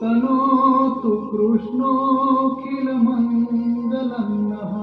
तनोतु कृष्णोऽखिलमङ्गलन्नः।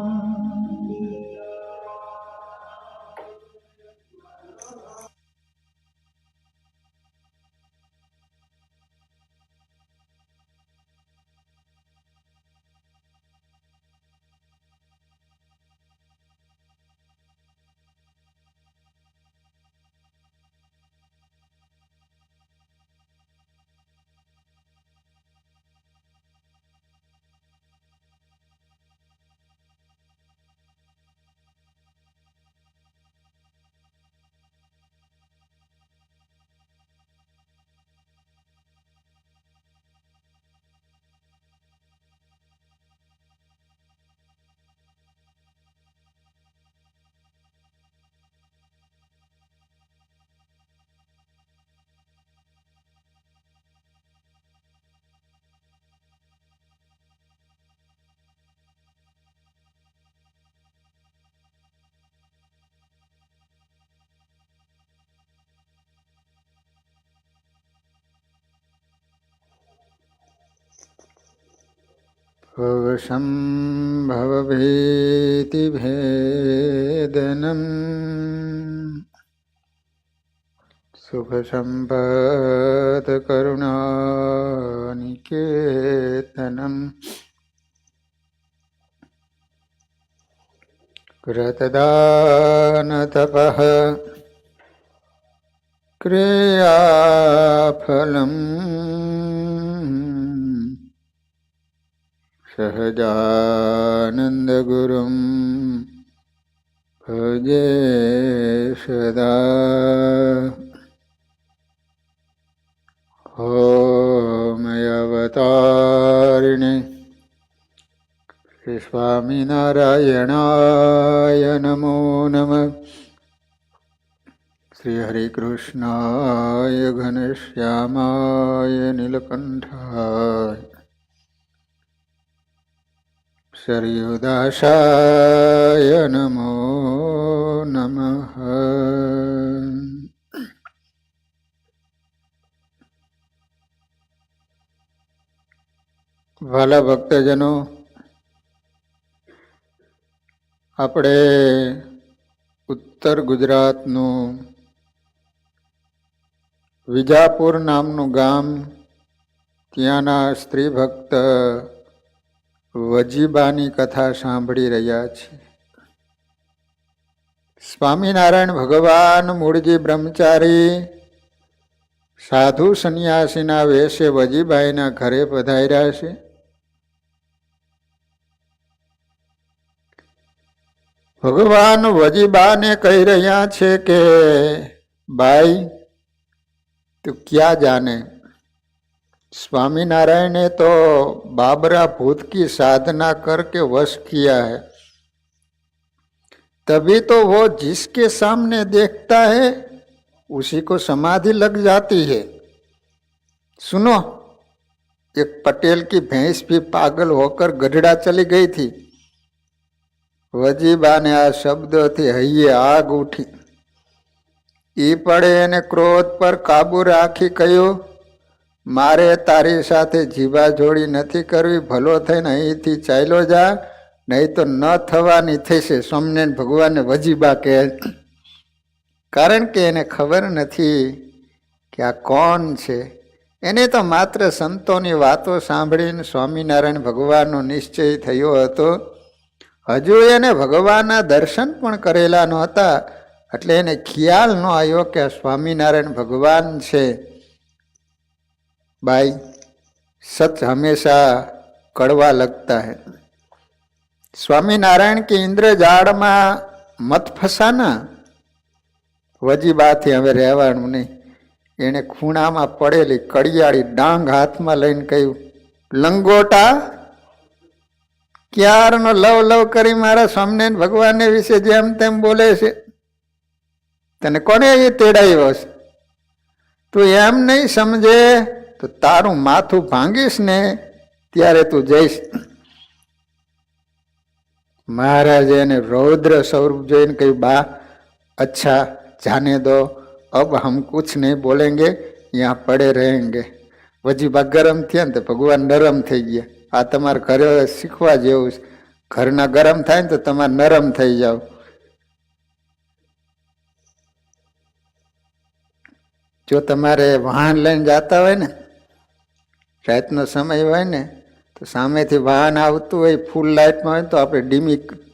भवभीतिभेदनम् सुखसम्पत्करुणानिकेतनम् कृतदानतपः क्रियाफलम् सहजानन्दगुरुं भजे सदा। ॐ अवतारिणे श्री स्वामिनारायणाय नमो नमः। श्री हरिकृष्णाय घनश्यामाय नीलकण्ठाय शरीरदासाय नमो नमः। વાલા ભક્તજનો, આપણે ઉત્તર ગુજરાતનું વિજાપુર નામનું ગામ, ત્યાંના સ્ત્રી ભક્ત વજીબાની કથા સાંભળી રહ્યા છીએ. સ્વામિનારાયણ ભગવાન મૂળજી બ્રહ્મચારી સાધુ સંન્યાસીના વેશે વજીબાઈના ઘરે પધાર્યા છે. ભગવાન વજીબાને કહી રહ્યા છે કે બાઈ તું ક્યાં જાને, स्वामीनारायण ने तो बाबरा भूत की साधना करके वश किया है, तभी तो वो जिसके सामने देखता है उसी को समाधि लग जाती है. सुनो, एक पटेल की भैंस भी पागल होकर गढ़ड़ा चली गई थी. वजीबा ने आ शब्द थी हइये आग उठी. ई पड़े ने क्रोध पर काबू राखी कह्यो मारे तारी साथे जीवा जोड़ी नहीं करवी, भलो थईने अहींथी चाल्यो जा, नहीं तो न थवानी थशे. स्वामिनारायण भगवान ने वजीबा कहे, कारण के एने खबर नहीं कि आ कोण छे. एने तो मात्र संतोनी वातो सांभळीने स्वामीनारायण भगवाननो निश्चय थयो हतो. हजू एने भगवानना दर्शन पण करेला नहोता, એટલે એને ખ્યાલ ન આવ્યો કે સ્વામિનારાયણ ભગવાન છે. भाई सच हमेशा कड़वा लगता है. स्वामीनारायण के इंद्रजाड़ में मत फसाना. वजीबा थी हवे रहेवानुं नहीं. एने खूणा में पड़ेली कड़ियाड़ी डांग हाथ में लईने कह्युं, लंगोटा क्यारनो लव लव करी मारा स्वामिनारायण भगवान ने विषे जेम तेम बोले छे. तने कोने ये तेड़ाव्यो छे? तू एम नहीं समझे तो तारू माथू भांगीश ने त्यारे तू जईश. महाराजे ने रौद्र स्वरूप जोईने कह्युं, बा अच्छा जाने दो, अब हम कुछ नहीं बोलेंगे, यहाँ पड़े रहेंगे. વજીબા ગરમ થયા ને તો ભગવાન નરમ થઈ ગયા. આ તમારે ઘરે શીખવા જેવું છે. ઘરના ગરમ થાય ને તો તમારે નરમ થઈ જાવ. જો તમારે વાહન લઈને જતા હોય ને, રાતનો સમય હોય ને, તો સામેથી વાહન આવતું હોય ફૂલ લાઇટમાં હોય તો આપણે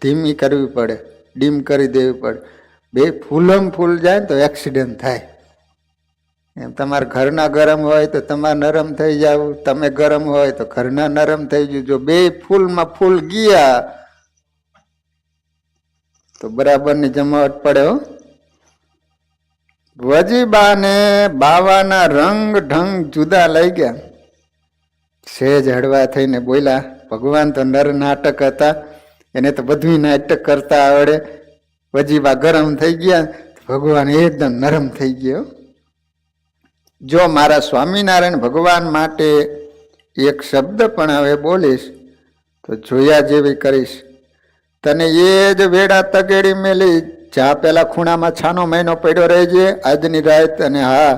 ધીમી કરવી પડે, ડીમ કરી દેવી પડે. બે ફૂલમ ફૂલ જાય ને તો એક્સિડન્ટ થાય. એમ તમારા ઘરના ગરમ હોય તો તમારે નરમ થઈ જાવ, તમે ગરમ હોય તો ઘરના નરમ થઈ જાય. જો બે ફૂલમાં ફૂલ ગયા તો બરાબરની જમાવટ પડે હો. વજીબાને બાવાના રંગ ઢંગ જુદા લઈ ગયા. સેજ હળવા થઈને બોલ્યા. ભગવાન તો નર નાટક હતા, એને તો બધું નાટક કરતા આવડે. વજીબા ગરમ થઈ ગયા, ભગવાન એકદમ નરમ થઈ ગયો. જો મારા સ્વામિનારાયણ ભગવાન માટે એક શબ્દ પણ હવે બોલીશ તો જોયા જેવી કરીશ. તને એ જ વેડા તગેડી મેલી જા પેલા ખૂણામાં છાનો મહિનો પડ્યો રહેજે આજની રાત. અને હા,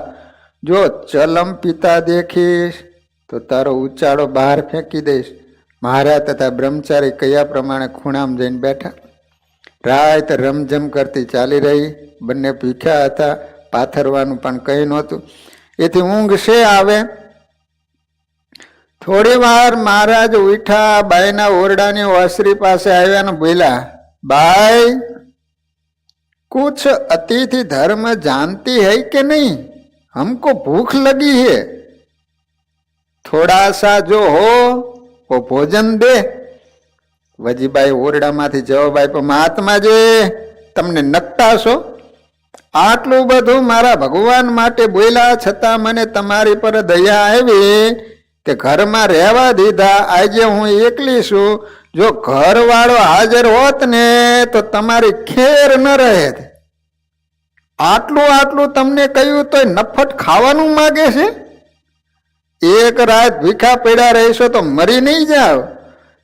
જો ચલમ પિતા દેખીશ તો તારો ઉચાળો બહાર ફેંકી દઈશ. મહારાજ તથા બ્રહ્મચારી કયા પ્રમાણે ખૂણામાં જઈને બેઠા. રાત રમઝમ કરતી ચાલી રહી. બંને ભૂખ્યા હતા, પાથરવાનું પણ કંઈ નહોતું. એથી ઊંઘ છે આવે. થોડી વાર મહારાજ ઉઠા, બાઈના ઓરડાની ઓસરી પાસે આવ્યા ને બોલ્યા, બાઈ कुछ अतिथि धर्म जानती है कि नहीं? हमको भूख लगी है, थोड़ा सा जो हो वो भोजन दे. વજીબાઈ ઓરડામાંથી જવાબ આપ્યો, મહાત્માજી તમને નકટા છો? આટલું બધું મારા ભગવાન માટે બોલ્યા છતાં મને તમારી પર દયા આવી કે ઘરમાં રહેવા દીધા. આજે હું એકલી છું. જો ઘરવાળો હાજર હોત ને તો તમારી ખેર ન રહે. આટલું તમને કહ્યું તો નફટ ખાવાનું માગે છે. એક રાત ભીખા પડ્યા રહીશો તો મરી નહીં જાવ.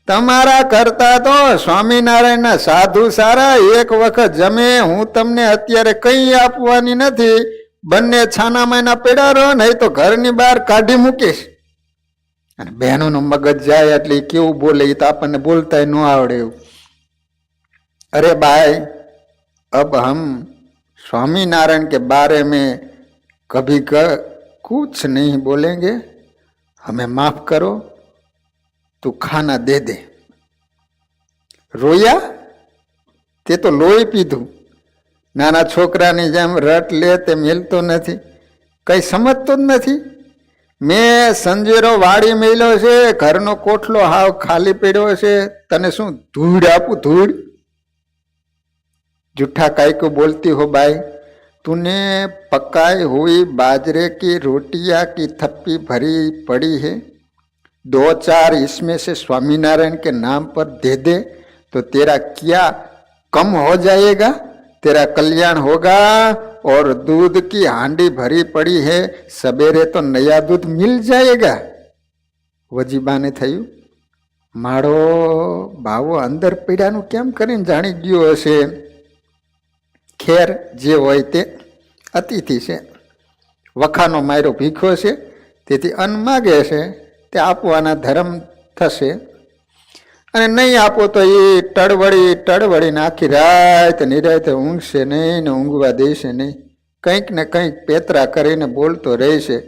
તમારા કરતા તો સ્વામિનારાયણના સાધુ સારા. એક વખત જમે. હું તમને અત્યારે કઈ આપવાની નથી. બંને છાના માના પડ્યા રહો, નહીં તો ઘરની બહાર કાઢી મૂકીશ. અને બહેનોનું મગજ જાય એટલે કેવું બોલે એ તો આપણને બોલતા ન આવડે એવું. અરે ભાઈ, અબ હમ स्वामीनारायण के बारे में कभी कुछ नहीं बोलेंगे, हमें माफ करो, तू खाना दे दे. रोया? તે તો લોહી પીધું. નાના છોકરાની જેમ રટ લે તે મેલતો નથી, કઈ સમજતો જ નથી. મેં સંજેરો વાળી મેલ્યો છે, ઘરનો કોઠલો હાવ ખાલી પડ્યો છે. તને શું ધૂળ આપું? ધૂળ? जूठा काय को बोलती हो भाई? तूने पकाई हुई बाजरे की रोटियां की थप्पी भरी पड़ी है, 2-4 इसमें से स्वामीनारायण के नाम पर दे दे तो तेरा क्या कम हो जाएगा, तेरा कल्याण होगा. और दूध की हांडी भरी पड़ी है, सवेरे तो नया दूध मिल जाएगा. વજીબાને થયું, મારો ભાવો અંદર પીડાનું કેમ કરીને જાણી ગયો હશે. ખેર, જે હોય તે અતિથિ છે, વખાનો માર્યો ભીખો છે, તેથી અન્ન માગે છે તે આપવાના ધર્મ થશે. અને નહીં આપો તો એ ટળવળીને આખી રાત નિરાતે ઊંઘશે નહીં ને ઊંઘવા દેશે નહીં. કંઈક ને કંઈક પેતરા કરીને બોલતો રહેશે.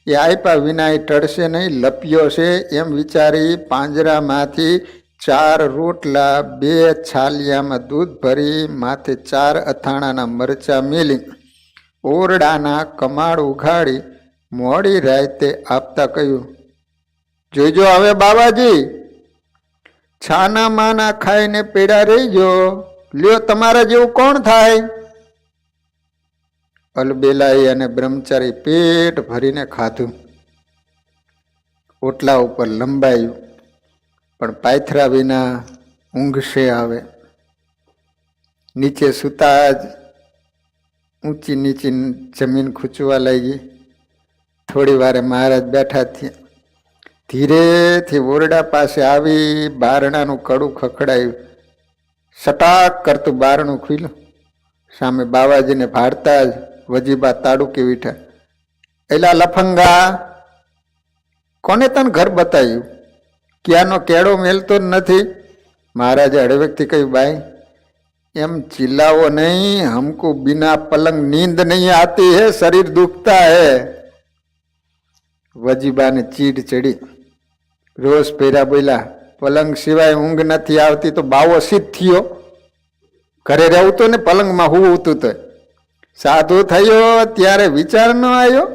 એ આપ્યા વિના એ ટળશે નહીં. લપ્યો છે એમ વિચારી પાંજરામાંથી 4 રોટલા 2 છાલિયામાં દૂધ ભરી માથે 4 અથાણાના મરચા મેલી ઓરડાના કમાડ ઉઘાડી મોડી રાતે આપતા કહ્યું, જોઈજો હવે બાબાજી, છાના માના ખાઈને પેડા રહીજો. લ્યો, તમારા જેવું કોણ થાય? અલબેલાઈ અને બ્રહ્મચારી પેટ ભરીને ખાધું. ઓટલા ઉપર લંબાયું, પણ પાયથરા વિના ઊંઘશે આવે. નીચે સૂતા જ ઊંચી નીચી જમીન ખૂંચવા લાગી. થોડી વારે મહારાજ બેઠા થયા. ધીરેથી ઓરડા પાસે આવી બારણાનું કડું ખખડાયું. સટાક કરતું બારણું ખુલ્યું. સામે બાવાજીને ભાડતા જ વજીબા તાડુકી ઉઠ્યા. એલા લફંગા, કોને તને ઘર બતાવ્યું? ક્યાંનો કેળો મેલતો જ નથી. મહારાજે હળવેકથી કહ્યું, બાઈ એમ ચિલ્લાવો નહીં, હમકો બિના પલંગ નીંદ નહીં આતી હે, શરીર દુખતા હે. વજીબાને ચીડ ચડી, રોષ પેરા બોલ્યા, પલંગ સિવાય ઊંઘ નથી આવતી તો બાવો સિદ્ધ થયો. ઘરે રહેવું તો ને પલંગમાં હું હતું તો સાધુ થયો ત્યારે વિચાર ન આવ્યો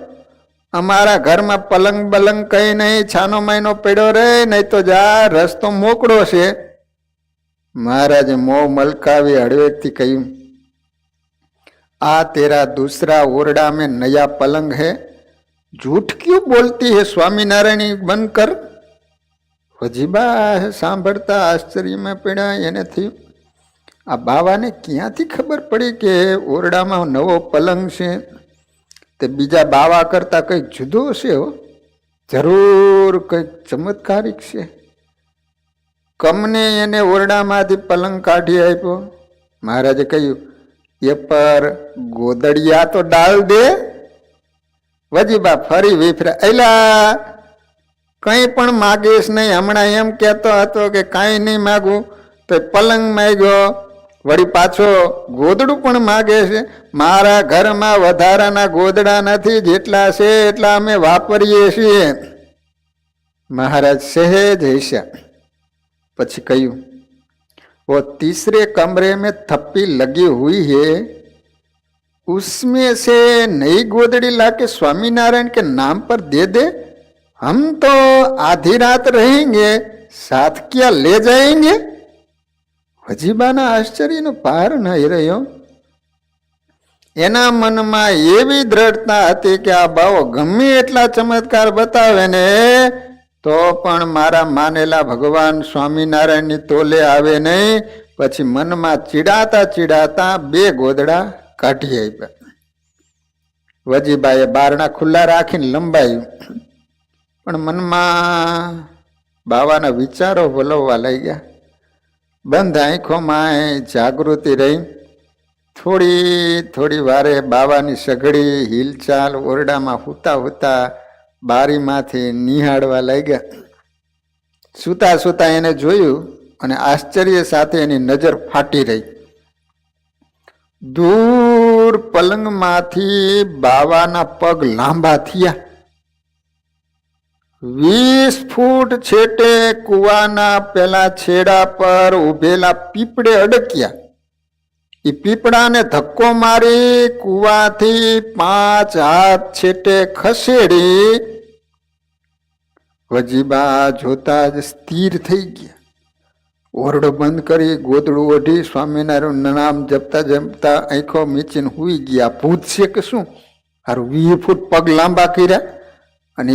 અમારા ઘરમાં પલંગ બલંગ કઈ નહીં, છાનો માયનો પડ્યો રે, નહીં તો જા રસ્તો મોકળો છે. મહારાજે મોં મલકાવી હળવેકથી કહ્યું, આ તેરા दूसरा ओरडा में नया पलंग है, झूठ क्यों बोलती है स्वामीनारायण, બંધ કર. વજીબા સાંભળતા આશ્ચર્યમાં પડ્યા. એને થયું આ બાવાને ક્યાંથી ખબર પડી કે ઓરડામાં નવો પલંગ છે? તે બીજા બાવા કરતા કંઈક જુદો છે હો, જરૂર કંઈક ચમત્કારિક છે. કમને એને ઓરડામાંથી પલંગ કાઢી આપ્યો. મહારાજે કહ્યું, એ પર ગોદડિયા તો ડાલ દે. વજીબા ફરી વિફર્યા, એલા કંઈ પણ માગીશ નહીં. હમણાં એમ કહેતો હતો કે કાંઈ નહીં માગું, તો પલંગ માગ્યો, વળી પાછો ગોદડું પણ માગે છે. મારા ઘરમાં વધારાના ગોદડા નથી, જેટલા છે એટલા અમે વાપરીએ છીએ. મહારાજ સહેજ હસ્યા, પછી કહ્યું, वो तीसरे कमरे में थप्पी लगी हुई है, उसमें से नई गोदड़ी लाके स्वामीनारायण के नाम पर दे दे, हम तो आधी रात रहेंगे, साथ क्या ले जाएंगे? વજીબાના આશ્ચર્યનો પાર નહીં રહ્યો. એના મનમાં એવી દ્રઢતા હતી કે આ બાવો ગમે એટલા ચમત્કાર બતાવે ને તો પણ મારા માનેલા ભગવાન સ્વામિનારાયણની તોલે આવે નહીં. પછી મનમાં ચીડાતા ચીડાતા 2 ગોદડા કાઢી આપ્યા. વજીબાએ બારણા ખુલ્લા રાખીને લંબાયું, પણ મનમાં બાવાના વિચારો વલોવવા લાગ્યા. બંધ આંખોમાં જાગૃતિ રહી. થોડી વારે બાવાની સઘળી હિલચાલ ઓરડામાં હુતા હુતા બારીમાંથી નિહાળવા લાગ્યા. સૂતા સૂતા એને જોયું અને આશ્ચર્ય સાથે એની નજર ફાટી રહી. દૂર પલંગમાંથી બાવાના પગ લાંબા થયા. 20 ફૂટ છેટે કુવાના પેલા છેડા પર ઉભેલા પીપળે અડક્યા. એ પીપળાને ધક્કો મારી કુવાથી 5 હાથ છેટે ખસેડી. વજીબા જોતા જ સ્થિર થઈ ગયા. ઓરડો બંધ કરી ગોદડું ઓઢી સ્વામિનારાયણ નામ જપતા જપતા આંખો મીચીને હુઈ ગયા. ભૂત છે કે શું? હારું 20 ફૂટ પગ લાંબા કર્યા અને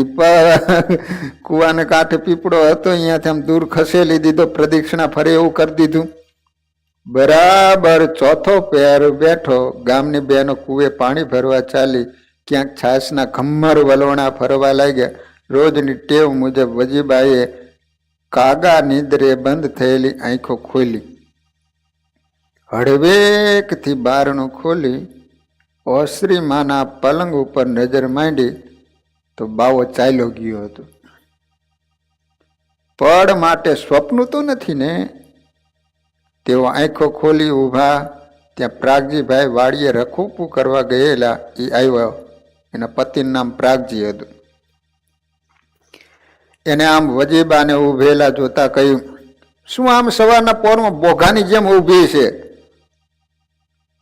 કુવાને કાંઠે પીપળો હતો, અહીંયાથી આમ દૂર ખસેલી દીધો, પ્રદક્ષિણા ફરે એવું કરી દીધું. બરાબર 4થો પહેર બેઠો. ગામની બહેનો કુવે પાણી ભરવા ચાલી. ક્યાંક છાસના ખમ્મર વલોણા ફરવા લાગ્યા. રોજની ટેવ મુજબ વજીબાએ કાગા નિદ્રે બંધ થયેલી આંખો ખોલી. હળવેકથી બારણું ખોલી ઓસરી માના પલંગ ઉપર નજર માંડી તો બાવો ચાલ્યો ગયો હતો. પડ માટે સ્વપ્ન તો નથી ને? તેઓ આંખો ખોલી ઊભા. ત્યાં પ્રાગજીભાઈ વાડીએ રખોપું કરવા ગયેલા એ આવ્યો. એના પતિનું નામ પ્રાગજી હતું. એને આમ વજીબાને ઊભેલા જોતા કહ્યું, શું આમ સવારના પોરમાં બોઘાની જેમ ઊભી છે?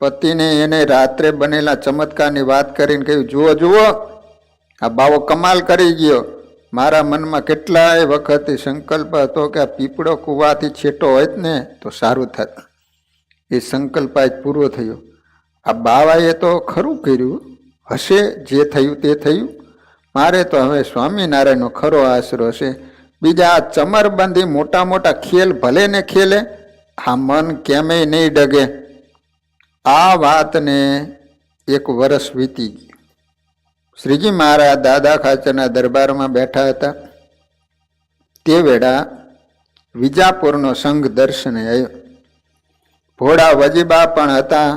પતિને એને રાત્રે બનેલા ચમત્કારની વાત કરીને કહ્યું, જુઓ જુઓ, આ બાવો કમાલ કરી ગયો. મારા મનમાં કેટલાય વખતથી સંકલ્પ હતો કે આ પીપળો કુવાથી છેટો હોય ને તો સારું થાત. એ સંકલ્પ આજ પૂરો થયો. આ બાવાએ તો ખરું કર્યું હશે, જે થયું તે થયું. મારે તો હવે સ્વામિનારાયણનો ખરો આશરો છે. બીજા આ ચમરબંધી મોટા મોટા ખેલ ભલે ને ખેલે, આ મન કેમેય નહીં ડગે. આ વાતને 1 વર્ષ વીતી ગયું. શ્રીજી મહારાજ દાદા ખાચરના દરબારમાં બેઠા હતા. તે વેળા વિજાપુરનો સંઘ દર્શને આવ્યો. ભોળા વજીબા પણ હતા.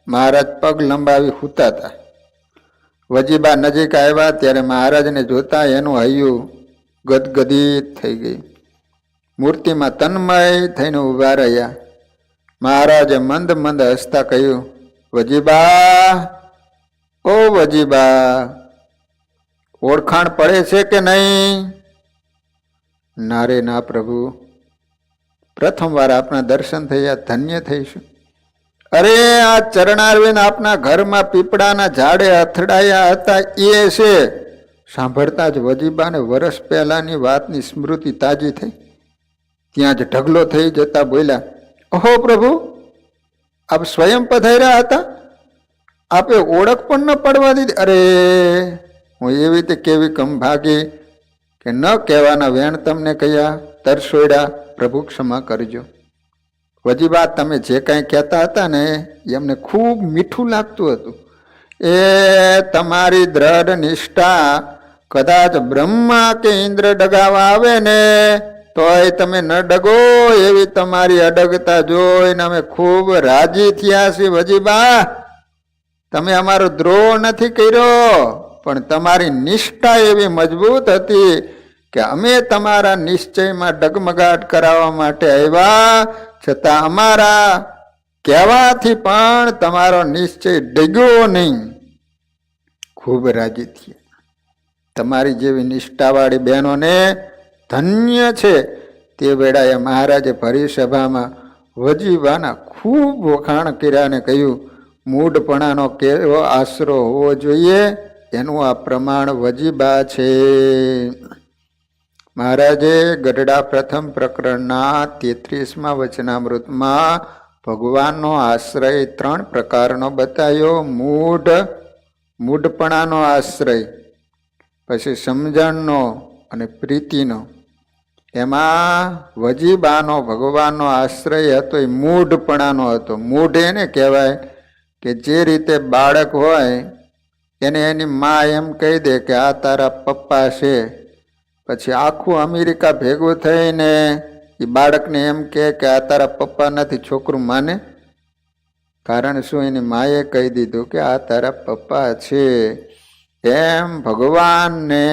મહારાજ પગ લંબાવી સૂતા હતા. વજીબા નજીક આવ્યા ત્યારે મહારાજને જોતા એનું હૈયું ગદગદિત થઈ ગઈ. મૂર્તિમાં તન્મય થઈને ઊભા રહ્યા. મહારાજે મંદ મંદ હસતા કહ્યું, વજીબા, ઓ વજીબા, ઓળખાણ પડે છે કે નહીં? ના રે ના પ્રભુ, પ્રથમવાર આપના દર્શન થયા, ધન્ય થઈશું. અરે આ ચરણારવિંદ આપના ઘરમાં પીપળાના ઝાડે અથડાયા હતા એ છે. સાંભળતા જ વજીબાને વર્ષ પહેલાની વાતની સ્મૃતિ તાજી થઈ. ત્યાં જ ઢગલો થઈ જતા બોલ્યા, ઓહો પ્રભુ, આપ સ્વયં પધાર્યા હતા? આપે ઓળખ પણ ન પડવા દીધી. અરે હું એવી રીતે કેવી કંભાગી કે ન કહેવાના વેણ તમને કહ્યા, તરસોડ્યા, પ્રભુ ક્ષમા કરજો. વજીબા, તમે જે કાંઈ કહેતા હતા ને એ અમને ખૂબ મીઠું લાગતું હતું. એ તમારી દ્રઢ નિષ્ઠા કદાચ બ્રહ્મા કે ઇન્દ્ર ડગાવા આવે ને તોય તમે ન ડગો એવી તમારી અડગતા જોઈને અમે ખૂબ રાજી થયા છીએ. વજીબા, તમે અમારો દ્રોહ નથી કર્યો, પણ તમારી નિષ્ઠા એવી મજબૂત હતી કે અમે તમારા નિશ્ચયમાં ડગમગાટ કરાવવા માટે આવ્યા, છતાં અમારા કહેવાથી પણ તમારો નિશ્ચય ડગ્યો નહીં. ખૂબ રાજી થયા. તમારી જેવી નિષ્ઠાવાળી બહેનોને ધન્ય છે. તે વેળાએ મહારાજે ભરી સભામાં વજીબાના ખૂબ વખાણ કર્યા અને કહ્યું, મૂઢપણાનો કેવો આશરો હોવો જોઈએ એનું આ પ્રમાણ વજીબા છે. મહારાજે ગઢડા પ્રથમ પ્રકરણના 33મા વચનામૃતમાં ભગવાનનો આશ્રય 3 પ્રકારનો બતાવ્યો. મૂઢપણાનો આશ્રય, પછી સમજણનો અને પ્રીતિનો. એમાં વજીબાનો ભગવાનનો આશ્રય હતો એ મૂઢપણાનો હતો. મૂઢ એને કહેવાય કે જે રીતે બાળક હોય એને એની મા એમ કહી દે કે આ તારા પપ્પા છે, પછી આખું અમેરિકા ભેગું થઈને એ બાળકને એમ કહે કે આ તારા પપ્પા નથી. છોકરું માને? કારણ શું? એની માએ કહી દીધું કે આ તારા પપ્પા છે. એમ ભગવાનને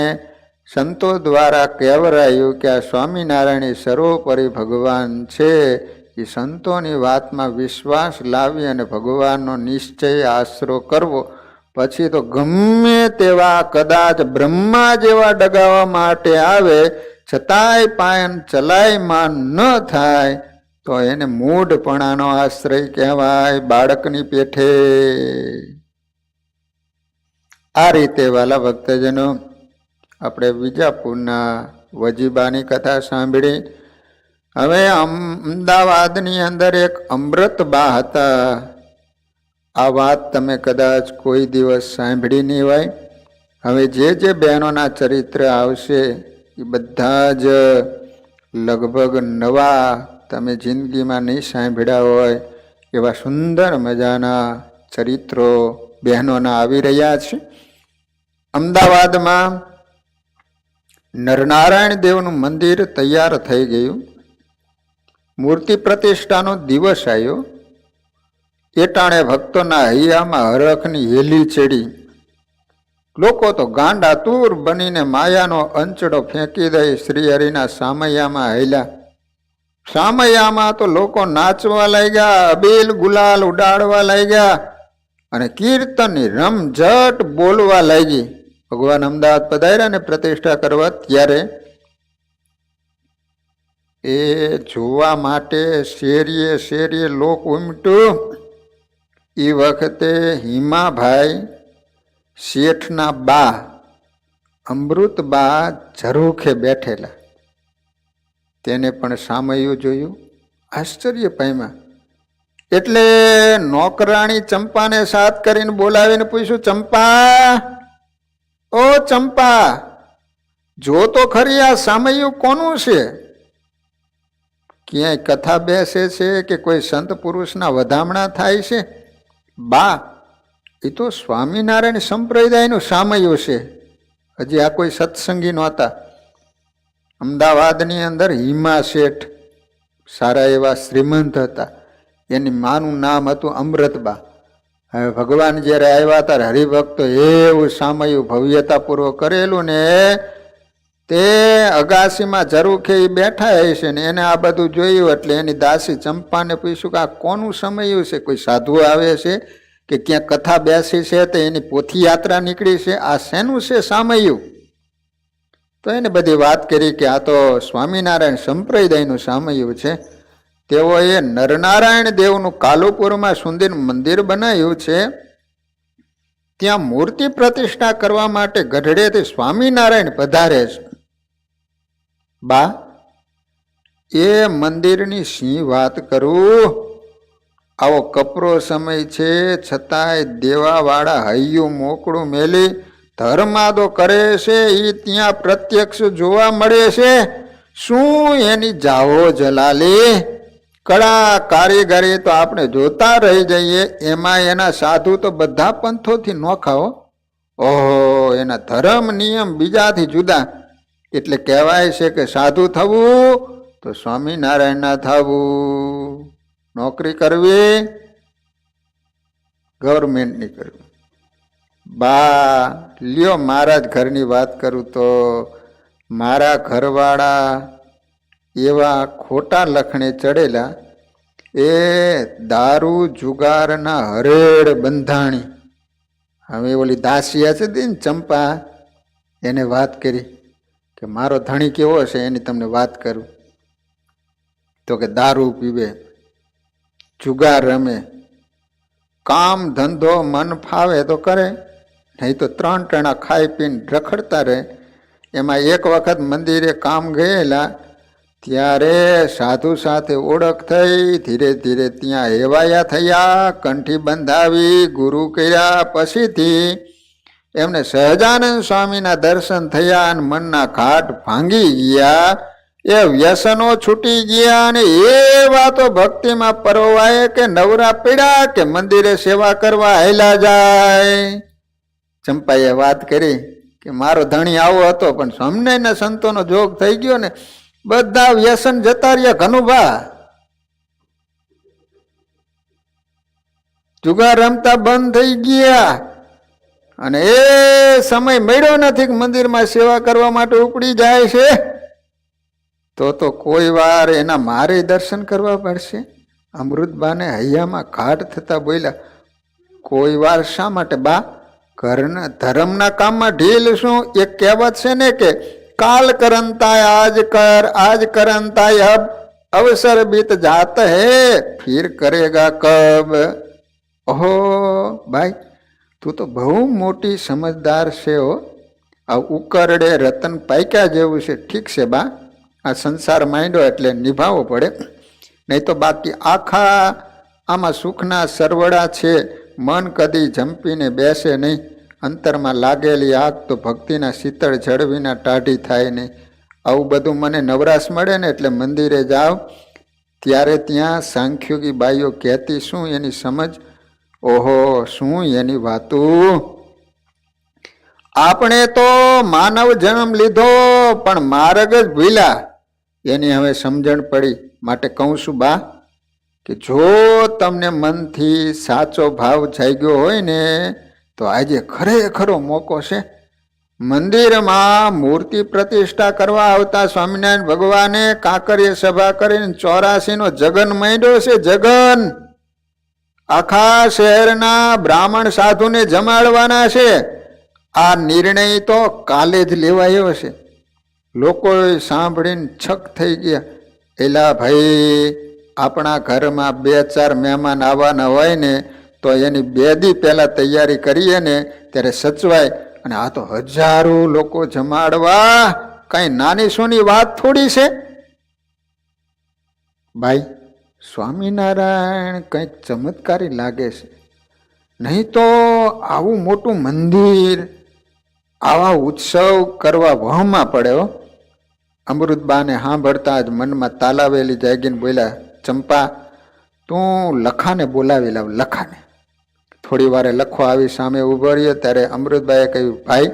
સંતો દ્વારા કહેવરાયું કે આ સ્વામિનારાયણ સર્વોપરી ભગવાન છે. એ સંતોની વાતમાં વિશ્વાસ લાવી અને ભગવાનનો નિશ્ચય આશરો કરવો. પછી તો ગમે તેવા કદાચ બ્રહ્મા જેવા ડગાવવા માટે આવે, છતાંય પાયન ચલાયમાન ન થાય તો એને મૂઢપણાનો આશ્રય કહેવાય, બાળકની પેઠે. આ રીતે વાલા ભક્તજનો, આપણે વિજાપુરના વજીબાની કથા સાંભળી. હવે અમદાવાદની અંદર એક અમૃતબા હતા. આ વાત તમે કદાચ કોઈ દિવસ સાંભળી નહીં હોય. હવે જે બહેનોના ચરિત્ર આવશે એ બધા જ લગભગ નવા, તમે જિંદગીમાં નહીં સાંભળ્યા હોય એવા સુંદર મજાના ચરિત્રો બહેનોના આવી રહ્યા છે. અમદાવાદમાં નરનારાયણ દેવનું મંદિર તૈયાર થઈ ગયું. મૂર્તિ પ્રતિષ્ઠાનો દિવસ આવ્યો. એટાણે ભક્તોના હૈયામાં હરખની હેલી ચડી. લોકો તો ગાંડા તૂર બનીને માયાનો અંચડો ફેંકી દઈ શ્રીહરિના સામૈયામાં હૈલા. સામૈયામાં તો લોકો નાચવા લાગ્યા, અબીલ ગુલાલ ઉડાડવા લાગ્યા અને કીર્તનની રમઝટ બોલવા લાગી. ભગવાન અમદાવાદ પધાર્યા ને પ્રતિષ્ઠા કરવા, ત્યારે એ જોવા માટે શેરીએ શેરીએ લોક ઉમટ્યું. એ વખતે હિમાભાઈ શેઠના બા અમૃતબા ઝરૂખે બેઠેલા. તેને પણ સામયું જોયું, આશ્ચર્ય પામ્યા. એટલે નોકરાણી ચંપાને સાથ કરીને બોલાવીને પૂછ્યું, ચંપા, ઓ ચંપા, જો તો ખરી આ સામયું કોનું છે? ક્યાંય કથા બેસે છે કે કોઈ સંત પુરુષના વધામણા થાય છે? બા, એ તો સ્વામિનારાયણ સંપ્રદાયનું સામયું છે. હજી આ કોઈ સત્સંગી નહોતા. અમદાવાદની અંદર હિમા શેઠ સારા એવા શ્રીમંત હતા. એની માનું નામ હતું અમૃતબા. હવે ભગવાન જ્યારે આવ્યા હતા હરિભક્તો એવું સામયું ભવ્યતાપૂર્વક કરેલું ને તે અગાસીમાં ઝરૂખે એ બેઠા હશે ને એને આ બધું જોયું એટલે એની દાસી ચંપાને પૂછ્યું કે આ કોનું સમયું છે, કોઈ સાધુ આવે છે કે ક્યાંક કથા બેસી છે તો એની પોથી યાત્રા નીકળી છે, આ શેનું છે સામયું? તો એને બધી વાત કરી કે આ તો સ્વામિનારાયણ સંપ્રદાયનું સામયું છે. તેઓએ નરનારાયણ દેવનું કાલુપુરમાં સુંદર મંદિર બનાવ્યું છે. ત્યાં મૂર્તિ પ્રતિષ્ઠા કરવા માટે ગઢડેથી સ્વામિનારાયણ પધારે છે. બા, એ મંદિરની શી વાત કરું? આવો કપરો સમય છે છતાંય દેવાવાળા હૈયું મોકળું મેલી ધર્માદો કરે છે એ ત્યાં પ્રત્યક્ષ જોવા મળે છે. શું એની જાવો જલાલી! કળા કારીગરી તો આપણે જોતા રહી જઈએ, એમાં એના સાધુ તો બધા પંથોથી નોખાઓ. ઓહો, એના ધર્મ નિયમ બીજાથી જુદા. એટલે કહેવાય છે કે સાધુ થવું તો સ્વામિનારાયણ ના થવું, નોકરી કરવી ગવર્મેન્ટની કરવી. બા લ્યો, મારા જ ઘરની વાત કરું તો મારા ઘરવાળા એવા ખોટા લખણે ચડેલા, એ દારૂ જુગારના હરેડ બંધાણી. હવે ઓલી દાસિયા છે ને ચંપા, એને વાત કરી કે મારો ધણી કેવો છે એની તમને વાત કરું. તો કે દારૂ પીવે, જુગાર રમે, કામ ધંધો મન ફાવે તો કરે, નહીં તો 3 ટણા ખાઈ પીને રખડતા રહે. એમાં એક વખત મંદિરે કામ ગયેલા ત્યારે સાધુ સાથે ઓળખ થઈ, ધીરે ધીરે ત્યાં હેવાયા થયા, કંઠી બંધાવી, ગુરુ કર્યા. પછીથી એમને સહજાનંદ સ્વામીના દર્શન થયા અને મનના ઘાટ ભાંગી ગયા. એ વ્યસનો છૂટી ગયા અને એવા તો ભક્તિમાં પરોવાય કે નવરા પીડા કે મંદિરે સેવા કરવા હેલા જાય. ચંપાએ વાત કરી કે મારો ધણી આવો હતો પણ સ્વામિનારાયણના સંતોનો જોગ થઈ ગયો ને બધા વ્યસન જતા રહ્યા. ઘનુભા જુગાર રમતા બંધ થઈ ગયા અને એ સમય મળ્યો નથી કે મંદિરમાં સેવા કરવા માટે ઉપડી જાય છે. તો કોઈ વાર એના મારે દર્શન કરવા પડશે. અમૃતબાને હૈયામાં ઘાટ થતા બોલ્યા, કોઈ વાર શા માટે બા? ઘરના ધર્મના કામમાં ઢીલ શું? એક કહેવત છે ને કે કાલ કરંતાય આજ કર, આજ કરંતાય અબ, અવસર બીત જાત હે ફિર કરેગા કબ. ઓહો ભાઈ, તું તો બહુ મોટી સમજદાર છે હો. આ ઉકરડે રતન પાક્યા જેવું છે. ઠીક છે બા, આ સંસાર માંડ્યો એટલે નિભાવવો પડે, નહીં તો બાકી આખા આમાં સુખના સરવડા છે. મન કદી જંપીને બેસે નહીં. અંતરમાં લાગેલી આગ તો ભક્તિના શીતળ જળ વિના ટાઢી થાય નહીં. આવું બધું મને નવરાશ મળે ને એટલે મંદિરે જાઓ ત્યારે ત્યાં સાંખ્યોગી બાઈઓ કહેતી શું એની સમજ, ઓહો શું એની વાતું. આપણે તો માનવ જન્મ લીધો પણ માર્ગ જ ભૂલ્યા, એની હવે સમજણ પડી. માટે કહું છું બા કે જો તમને મનથી સાચો ભાવ જાગ્યો હોય ને તો આજે ખરેખરો મોકો છે. મંદિરમાં મૂર્તિ પ્રતિષ્ઠા કરવા આવતા સ્વામિનારાયણ ભગવાને કાંકરીય સભા કરીને 84નો જગન માંડ્યો છે. જગન આખા શહેરના બ્રાહ્મણ સાધુને જમાડવાના છે. આ નિર્ણય તો કાલે જ લેવાયો છે. લોકોએ સાંભળીને છક થઈ ગયા. એલા ભાઈ, આપણા ઘરમાં 2-4 મહેમાન આવવાના હોય ને તો એની 2 દી પહેલા તૈયારી કરીએ ને ત્યારે સચવાય. અને આ તો હજારો લોકો જમાડવા કઈ નાની સોની વાત થોડી છે. ભાઈ, સ્વામિનારાયણ કંઈક ચમત્કારી લાગે છે. નહીં તો આવું મોટું મંદિર, આવા ઉત્સવ કરવા વહમાં પડે હો. અમૃતબાને સાંભળતા જ મનમાં તાલાવેલી જાગીને બોલ્યા, ચંપા તું લખાને બોલાવી લાવ. લખાને થોડી વારે લખો આવી સામે ઉભો રહ્યો ત્યારે અમૃતબાઈએ કહ્યું, ભાઈ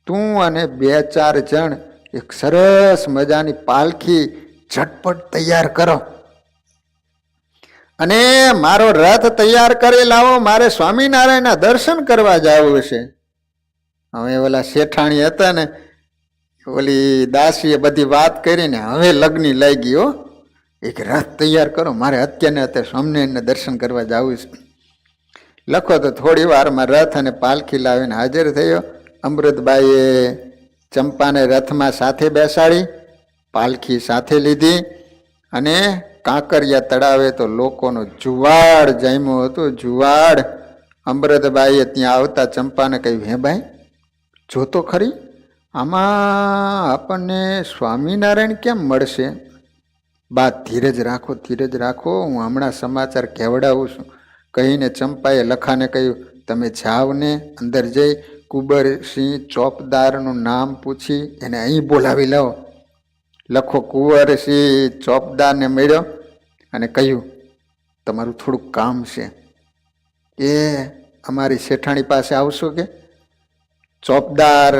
તું અને 2-4 જણ એક સરસ મજાની પાલખી ઝટપટ તૈયાર કરો અને મારો રથ તૈયાર કરી લાવો. મારે સ્વામિનારાયણના દર્શન કરવા જવું છે. હવે ઓલા શેઠાણી હતા ને ઓલી દાસીએ બધી વાત કરીને હવે લગ્ની લાગી હો, એક રથ તૈયાર કરો, મારે અત્યારે સ્વામિનારાયણને દર્શન કરવા જવું છે. લખો તો થોડી વારમાં રથ અને પાલખી લાવીને હાજર થયો. અમૃતબાઈએ ચંપાને રથમાં સાથે બેસાડી, પાલખી સાથે લીધી અને કાંકરિયા તળાવે તો લોકોનો જુવાડ જામ્યો હતો, જુવાડ. અમૃતબાઈએ ત્યાં આવતા ચંપાને કહ્યું, હે ભાઈ જોતો ખરી, આમાં આપણને સ્વામિનારાયણ કેમ મળશે? બા ધીરજ રાખો, ધીરજ રાખો, હું હમણાં સમાચાર કહેવડાવું છું કહીને ચંપાએ લખાને કહ્યું, તમે જાઓ ને અંદર જઈ કુંવરસિંહ ચોપદારનું નામ પૂછી એને અહીં બોલાવી લાવો. લખો કુંવરસિંહ ચોપદારને મળ્યો અને કહ્યું, તમારું થોડુંક કામ છે, એ અમારી શેઠાણી પાસે આવશો કે? ચોપદાર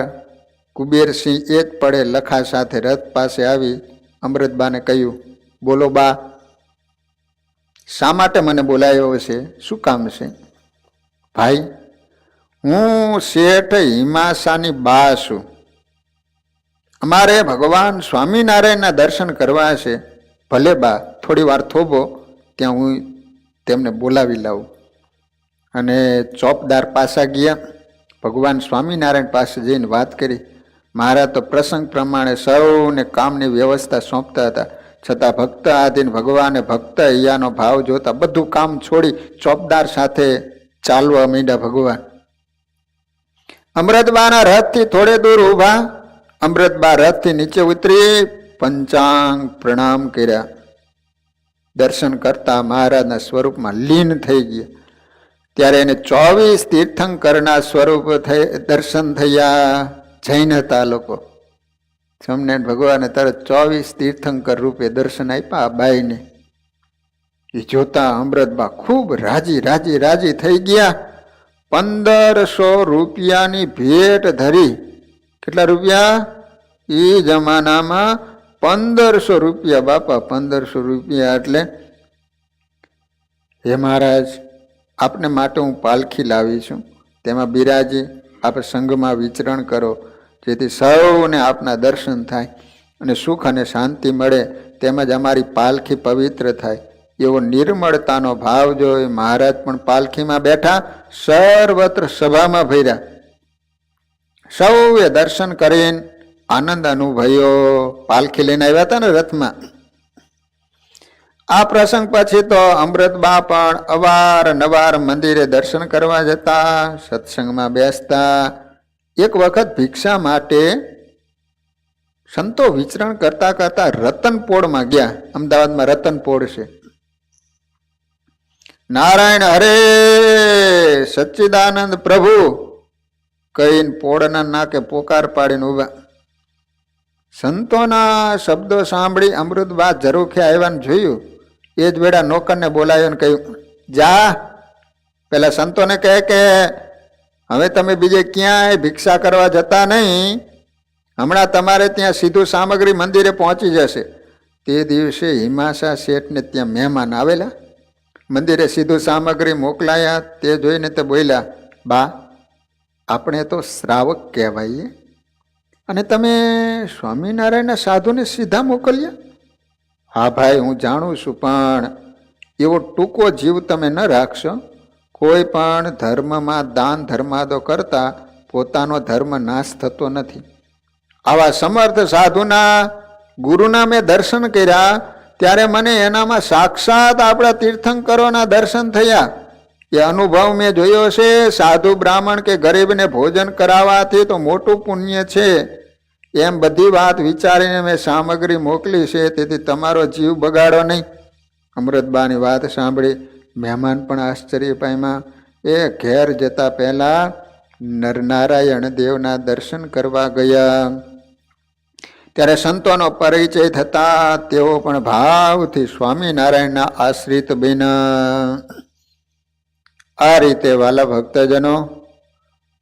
કુબેરસિંહ એક પડે લખા સાથે રથ પાસે આવી અમૃતબાને કહ્યું, બોલો બા, શા માટે મને બોલાવ્યો છે? શું કામ છે? ભાઈ, હું શેઠ હિમાસાની બા છું. અમારે ભગવાન સ્વામિનારાયણના દર્શન કરવા છે. ભલે બા, થોડી વાર થોભો, ત્યાં હું તેમને બોલાવી લાવું. અને ચોપદાર પાસા ગયા. ભગવાન સ્વામિનારાયણ પાસે જઈને વાત કરી. મારા તો પ્રસંગ પ્રમાણે સૌને કામની વ્યવસ્થા સોંપતા હતા, છતાં ભક્ત આધીન ભગવાને ભક્ત અહીંયાનો ભાવ જોતા બધું કામ છોડી ચોપદાર સાથે ચાલવા માંડ્યા. ભગવાન અમૃતબાના રથથી થોડે દૂર ઊભા. અમૃતબા રથથી નીચે ઉતરી પંચાંગ પ્રણામ કર્યા. દર્શન કરતા મહારાજના સ્વરૂપમાં લીન થઈ ગયા. ત્યારે એને 24 તીર્થંકરના સ્વરૂપ દર્શન થયા. જૈન હતા લોકો. સ્વામિનારાયણ ભગવાને તરત 24 તીર્થંકર રૂપે દર્શન આપ્યા આ બાઈને. એ જોતા અમૃતબા ખૂબ રાજી રાજી રાજી થઈ ગયા. 1500 રૂપિયાની ભેટ ધરી. કેટલા રૂપિયા? એ જમાનામાં 1500 રૂપિયા બાપા, 1500 રૂપિયા એટલે, હે મહારાજ, આપને માટે હું પાલખી લાવી છું, તેમાં બિરાજી આપ સંઘમાં વિચરણ કરો, જેથી સૌને આપના દર્શન થાય અને સુખ અને શાંતિ મળે, તેમજ અમારી પાલખી પવિત્ર થાય. એવો નિર્મળતાનો ભાવ જોઈ મહારાજ પણ પાલખીમાં બેઠા. સર્વત્ર સભામાં ભર્યા. સૌએ દર્શન કરીને આનંદ અનુભવ્યો. પાલખી લઈને આવ્યા હતા ને રથમાં. આ પ્રસંગ પછી તો અમૃતબા પણ અવારનવાર મંદિરે દર્શન કરવા જતા, સત્સંગમાં બેસતા. એક વખત ભિક્ષા માટે સંતો વિચરણ કરતા કરતા રતનપોળમાં ગયા. અમદાવાદમાં રતનપોળ છે. નારાયણ હરે સચ્ચિદાનંદ પ્રભુ કહીને પોળના નાકે પોકાર પાડીને ઉભા. સંતોના શબ્દો સાંભળી અમૃતબા ઝરૂખે આવ્યાને જોયું. એ જ વેળા નોકરને બોલાવ્યો ને કહ્યું, જા પેલા સંતોને કહે કે હવે તમે બીજે ક્યાંય ભિક્ષા કરવા જતા નહીં, હમણાં તમારે ત્યાં સીધું સામગ્રી મંદિરે પહોંચી જશે. તે દિવસે હિમાસા શેઠને ત્યાં મહેમાન આવેલા. મંદિરે સીધું સામગ્રી મોકલાયા. તે જોઈને તે બોલ્યા, બા, આપણે તો શ્રાવક કહેવાઈએ અને તમે સ્વામિનારાયણના સાધુને સીધા મોકલ્યા? હા ભાઈ, હું જાણું છું, પણ એવો ટૂંકો જીવ તમે ન રાખશો. કોઈ પણ ધર્મમાં દાન ધર્માદો કરતા પોતાનો ધર્મ નાશ થતો નથી. આવા સમર્થ સાધુના ગુરુના મેં દર્શન કર્યા, ત્યારે મને એનામાં સાક્ષાત આપણા તીર્થંકરોના દર્શન થયા. એ અનુભવ મેં જોયો છે. સાધુ બ્રાહ્મણ કે ગરીબને ભોજન કરાવવાથી તો મોટું પુણ્ય છે. એમ બધી વાત વિચારીને મેં સામગ્રી મોકલી છે, તેથી તમારો જીવ બગાડો નહીં. અમૃતબાની વાત સાંભળી મહેમાન પણ આશ્ચર્ય પામ્યા. એ ઘેર જતા પહેલા નરનારાયણ દેવના દર્શન કરવા ગયા. ત્યારે સંતોનો પરિચય થતા તેઓ પણ ભાવથી સ્વામિનારાયણના આશ્રિત બન્યા. આ રીતે વાલા ભક્તજનો,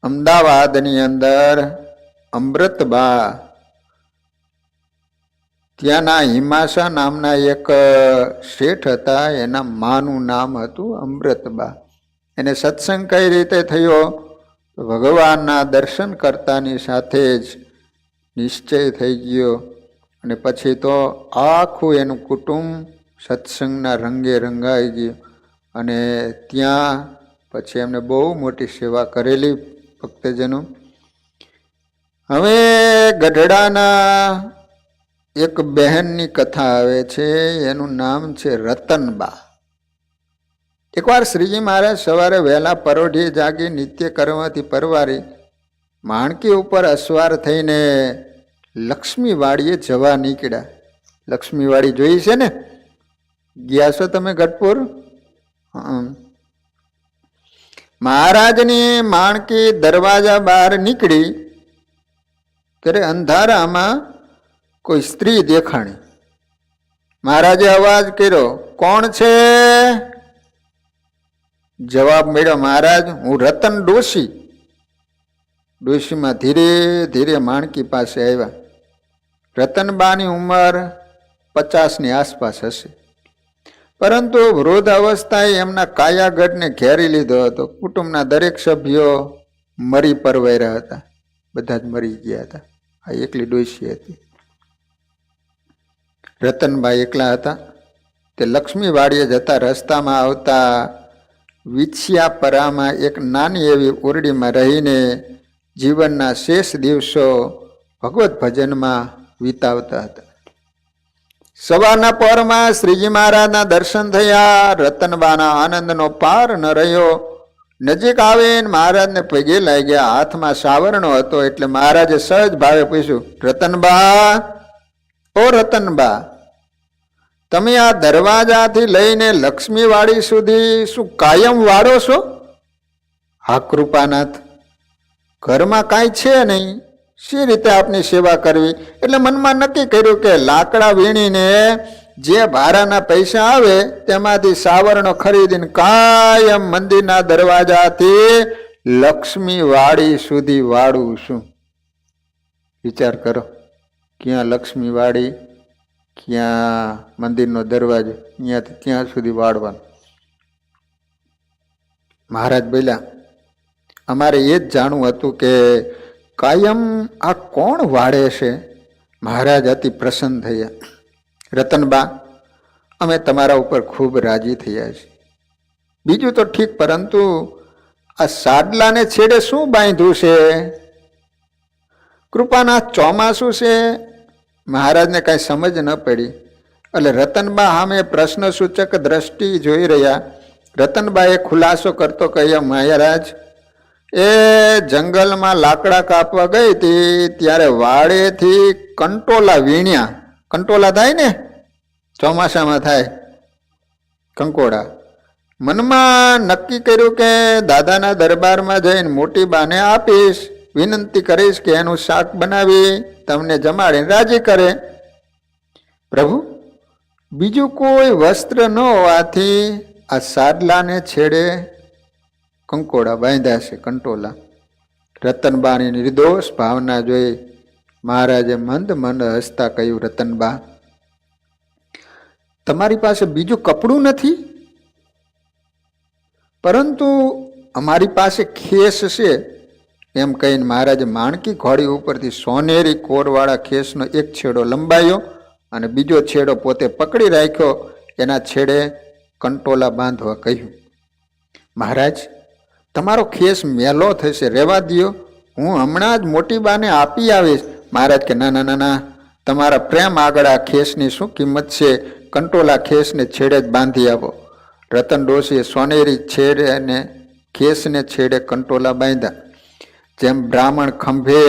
અમદાવાદની અંદર અમૃતબા ત્યાંના હિમાસા નામના એક શેઠ હતા. એના માનું નામ હતું અમૃતબા. એને સત્સંગ કઈ રીતે થયો? ભગવાનના દર્શન કરતાની સાથે જ નિશ્ચય થઈ ગયો અને પછી તો આખું એનું કુટુંબ સત્સંગના રંગે રંગાઈ ગયું અને ત્યાં પછી એમને બહુ મોટી સેવા કરેલી ભક્તજનો. હવે ગઢડાના એક બહેનની કથા આવે છે, એનું નામ છે રતનબા. એકવાર શ્રીજી મહારાજ સવારે વહેલા પરોઢીએ જાગી નિત્ય કર્મથી પરવારી માણકી ઉપર અસવાર થઈને લક્ષ્મીવાડીએ જવા નીકળ્યા. લક્ષ્મીવાડી જોઈ છે ને? ગયા છો તમે ગઢપુર? મહારાજની માણકી દરવાજા બહાર નીકળી ત્યારે અંધારામાં કોઈ સ્ત્રી દેખાણી. મહારાજે અવાજ કર્યો, કોણ છે? જવાબ મળ્યો, મહારાજ હું રતન ડોશી. ડોશીમાં ધીરે ધીરે માણકી પાસે આવ્યા. રતનબાની ઉંમર 50ની આસપાસ હશે, પરંતુ વૃદ્ધ અવસ્થાએ એમના કાયાગઢને ઘેરી લીધો હતો. કુટુંબના દરેક સભ્યો મરી પરવાર્યા હતા, બધા જ મરી ગયા હતા. આ એકલી ડોશી હતી. રતનભાઈ એકલા હતા. તે લક્ષ્મીવાડીએ જતા રસ્તામાં આવતા વિછિયાપરામાં એક નાની એવી ઓરડીમાં રહીને જીવનના શેષ દિવસો ભગવત ભજનમાં વિતાવતા હતા. સવારના પહોરમાં શ્રીજી મહારાજના દર્શન થયા. રતનબાના આનંદનો પાર ન રહ્યો. નજીક આવીને મહારાજને પગે લાગ્યા. હાથમાં સાવરણો હતો એટલે મહારાજે સહજ ભાવે પૂછ્યું, રતનબા, ઓ રતનબા, તમે આ દરવાજાથી લઈને લક્ષ્મીવાડી સુધી શું કાયમ વાળો છો? હા કૃપાનાથ, ઘરમાં કાંઈ છે નહીં, શી રીતે આપની સેવા કરવી? એટલે મનમાં નક્કી કર્યું કે લાકડા વીણીને જે ભાડાના પૈસા આવે તેમાંથી સાવરણો ખરીદીને કાયમ મંદિરના દરવાજાથી લક્ષ્મીવાડી સુધી વાળું છું. વિચાર કરો, ક્યાં લક્ષ્મીવાડી, ક્યાં મંદિરનો દરવાજો, અહીંયાથી ત્યાં સુધી વાળવાનું. મહારાજ બોલ્યા, અમારે એ જ જાણવું હતું કે કાયમ આ કોણ વાળે છે? મહારાજ અતિ પ્રસન્ન થયા. રતનબા, અમે તમારા ઉપર ખૂબ રાજી થયા છીએ. બીજું તો ઠીક, પરંતુ આ સાડલાને છેડે શું બાંધ્યું છે? કૃપાનાથ, ચોમાસું છે. મહારાજને કાંઈ સમજ ન પડી એટલે રતનબા સામે પ્રશ્ન સૂચક દ્રષ્ટિ જોઈ રહ્યા. રતનબાએ ખુલાસો કરતો કહ્યા, મહારાજ, એ જંગલમાં લાકડા કાપવા ગઈ હતી ત્યારે વાડેથી કંટોલા વીણ્યા. કંટોલા થાય ને, ચોમાસામાં થાય કંકોડા. મનમાં નક્કી કર્યું કે દાદાના દરબારમાં જઈને મોટી બાને આપીશ, વિનંતી કરીશ કે એનું શાક બનાવી તમને જમાડીને રાજી કરે. પ્રભુ, બીજું કોઈ વસ્ત્ર ન હોવાથી આ સાડલાને છેડે કંકોડા બાંધ્યા છે, કંટોલા. રતનબાની નિર્દોષ ભાવના જોઈ મહારાજે મંદ મંદ હસતા કહ્યું, રતનબા, તમારી પાસે બીજું કપડું નથી, પરંતુ અમારી પાસે ખેસ છે. એમ કહીને મહારાજે માણકી ઘોડી ઉપરથી સોનેરી કોરવાળા ખેસનો એક છેડો લંબાયો અને બીજો છેડો પોતે પકડી રાખ્યો. એના છેડે કંટોલા બાંધવા કહ્યું. મહારાજ, તમારો ખેસ મેલો થશે, રહેવા દ્યો, હું હમણાં જ મોટી બાને આપી આવીશ. મહારાજ કે ના ના ના ના, તમારા પ્રેમ આગળ આ ખેસની શું કિંમત છે? કંટોલા ખેસને છેડે જ બાંધી આપો. રતન ડોશીએ સોનેરી છેડે અને ખેસને છેડે કંટોલા બાંધ્યા. જેમ બ્રાહ્મણ ખંભે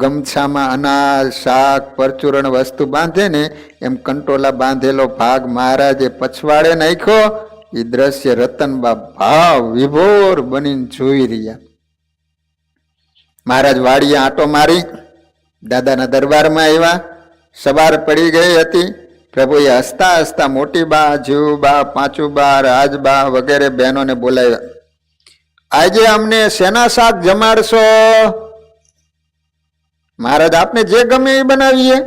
ગમછામાં અનાજ, શાક, પરચુરણ વસ્તુ બાંધે ને એમ કંટોલા બાંધેલો ભાગ મહારાજે પછવાડે નાખ્યો. એ દ્રશ્ય રતનબા ભાવ વિભોર બનીને જોઈ રહ્યા. મહારાજ વાડીએ આંટો મારી દાદાના દરબારમાં આવ્યા. સવાર પડી ગઈ હતી. પ્રભુએ હસતા હસતા મોટી બા, જીવબા, પાંચુબા, રાજબા વગેરે બહેનોને બોલાવ્યા. આજે અમને શેના શાક જમાડશો? મહારાજ, આપને જે ગમે એ બનાવીએ.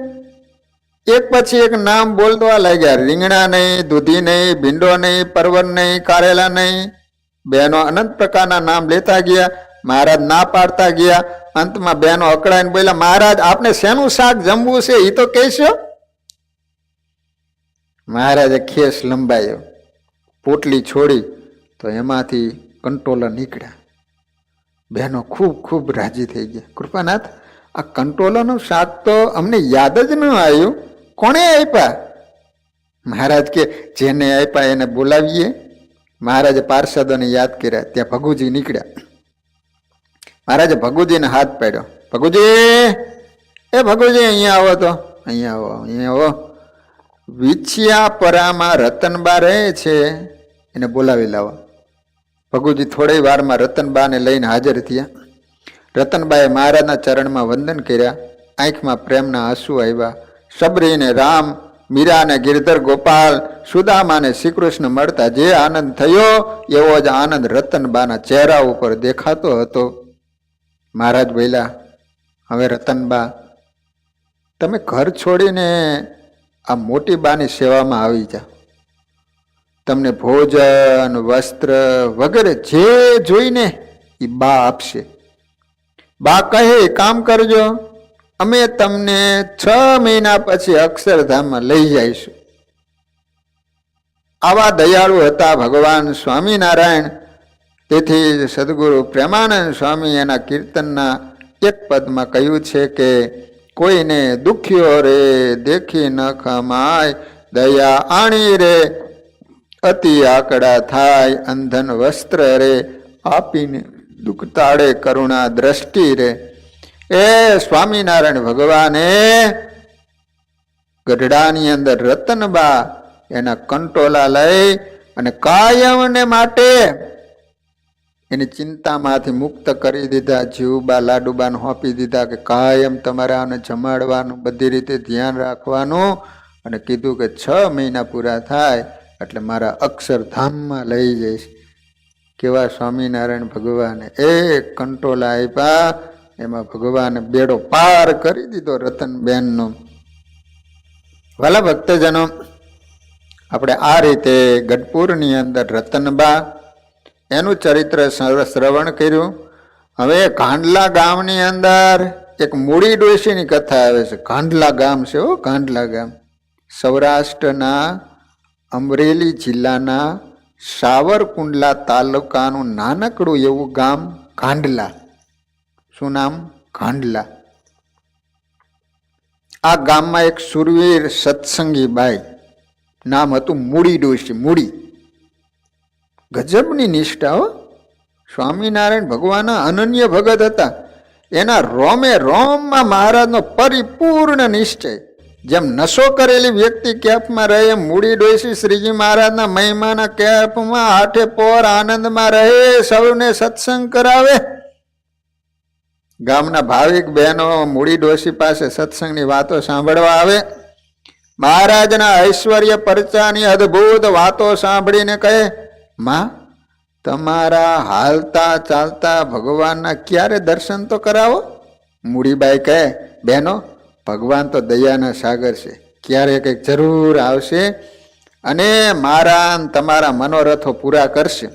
એક પછી એક નામ બોલવા લાગ્યા. રીંગણા નહીં, દૂધી નહીં, ભીંડો નહીં, પરવર નહીં, કારેલા નહીં. બહેનો અનંત પ્રકારના નામ લેતા ગયા. મહારાજ ના પાડતા ગયા. અંતમાં બહેનો અકળાઈને બોલ્યા, મહારાજ આપણે શેનું શાક જમવું છે એ તો કહેશો. મહારાજે ખેસ લંબાયો, પોટલી છોડી તો એમાંથી કંટોલા નીકળ્યા. બહેનો ખૂબ ખૂબ રાજી થઈ ગયા. કૃપાનાથ, આ કંટોલાનું શાક તો અમને યાદ જ ન આવ્યું, કોણે આપ્યા? મહારાજ કે જેને આપ્યા એને બોલાવીએ. મહારાજે પાર્ષદોને યાદ કર્યા. ત્યાં ભગુજી નીકળ્યા. મહારાજે ભગુજીને હાથ પાડ્યો. ભગુજી, એ ભગુજી અહીંયા આવો તો. અહીંયા આવો, અહીંયા આવો. વિછિયાપરામાં રતનબા રહે છે, એને બોલાવી લાવો. ભગુજી થોડી વારમાં રતનબાને લઈને હાજર થયા. રતનબાએ મહારાજના ચરણમાં વંદન કર્યા. આંખમાં પ્રેમના આંસુ આવ્યા. સબરીને રામ, મીરાને ગિરધર ગોપાલ, સુદામાને શ્રીકૃષ્ણ મળતા જે આનંદ થયો એવો જ આનંદ રતનબાના ચહેરા ઉપર દેખાતો હતો. મહારાજ બોલ્યા, હવે રતનબા, તમે ઘર છોડીને આ મોટી બાની સેવામાં આવી જાઓ. તમને ભોજન, વસ્ત્ર વગેરે જે જોઈને એ બા આપશે. બા કહે કામ કરજો, અમે તમને 6 મહિના પછી અક્ષરધામમાં લઈ જઈશું. આવા દયાળુ હતા ભગવાન સ્વામિનારાયણ. તેથી સદગુરુ પ્રેમાનંદ સ્વામી એના કીર્તનના એક પદમાં કહ્યું છે કે કોઈને દુખ્યો રે દેખી ન ખમાય, દયા આણી રે અતિ આકડા થાય, અંધન વસ્ત્ર રે આપીને દુઃખ તાળે કરુણા દ્રષ્ટિ રે. એ સ્વામિનારાયણ ભગવાને ગઢડાની અંદર રતનબા એના કંટોલા લઈ અને કાયમને માટે એની ચિંતામાંથી મુક્ત કરી દીધા. જીવબા લાડુબાને સોંપી દીધા કે કાયમ તમારે આને જમાડવાનું, બધી રીતે ધ્યાન રાખવાનું, અને કીધું કે 6 મહિના પૂરા થાય એટલે મારા અક્ષરધામમાં લઈ જઈશ. કેવા સ્વામિનારાયણ ભગવાને એક કંટોલા આપ્યા, એમાં ભગવાને બેડો પાર કરી દીધો રતનબેનનો. વાલા ભક્તજનો, આપણે આ રીતે ગઢપુરની અંદર રતનબા એનું ચરિત્ર શ્રવણ કર્યું. હવે કાંડલા ગામની અંદર એક મૂડી ડોશીની કથા આવે છે. કાંડલા ગામ છે, કાંડલા ગામ સૌરાષ્ટ્રના અમરેલી જિલ્લાના સાવરકુંડલા તાલુકાનું નાનકડું એવું ગામ કાંડલા. શું નામ? કાંડલા. આ ગામમાં એક સુરવીર સત્સંગી બાઈ, નામ હતું મૂડી ડોશી. મૂડી ગજબની નિષ્ઠા હો. સ્વામિનારાયણ ભગવાનના અનન્ય ભગત હતા. એના રોમે રોમમાં મહારાજનો પરિપૂર્ણ નિશ્ચય. જેમ નશો કરેલી વ્યક્તિ કેપમાં રહે એમ મૂડી ડોશી શ્રીજી મહારાજના મહિમાના કેપમાં આઠે પોર આનંદમાં રહે, સૌને સત્સંગ કરાવે. ગામના ભાવિક બહેનો મૂડી ડોશી પાસે સત્સંગની વાતો સાંભળવા આવે. મહારાજના ઐશ્વર્ય પરચાની અદ્ભુત વાતો સાંભળીને કહે, માં, તમારા હાલતા ચાલતા ભગવાનના ક્યારે દર્શન તો કરાવો. મૂડીબાઈ કહે, બહેનો, ભગવાન તો દયાના સાગર છે, ક્યારે કંઈક જરૂર આવશે અને મારા તમારા મનોરથો પૂરા કરશે.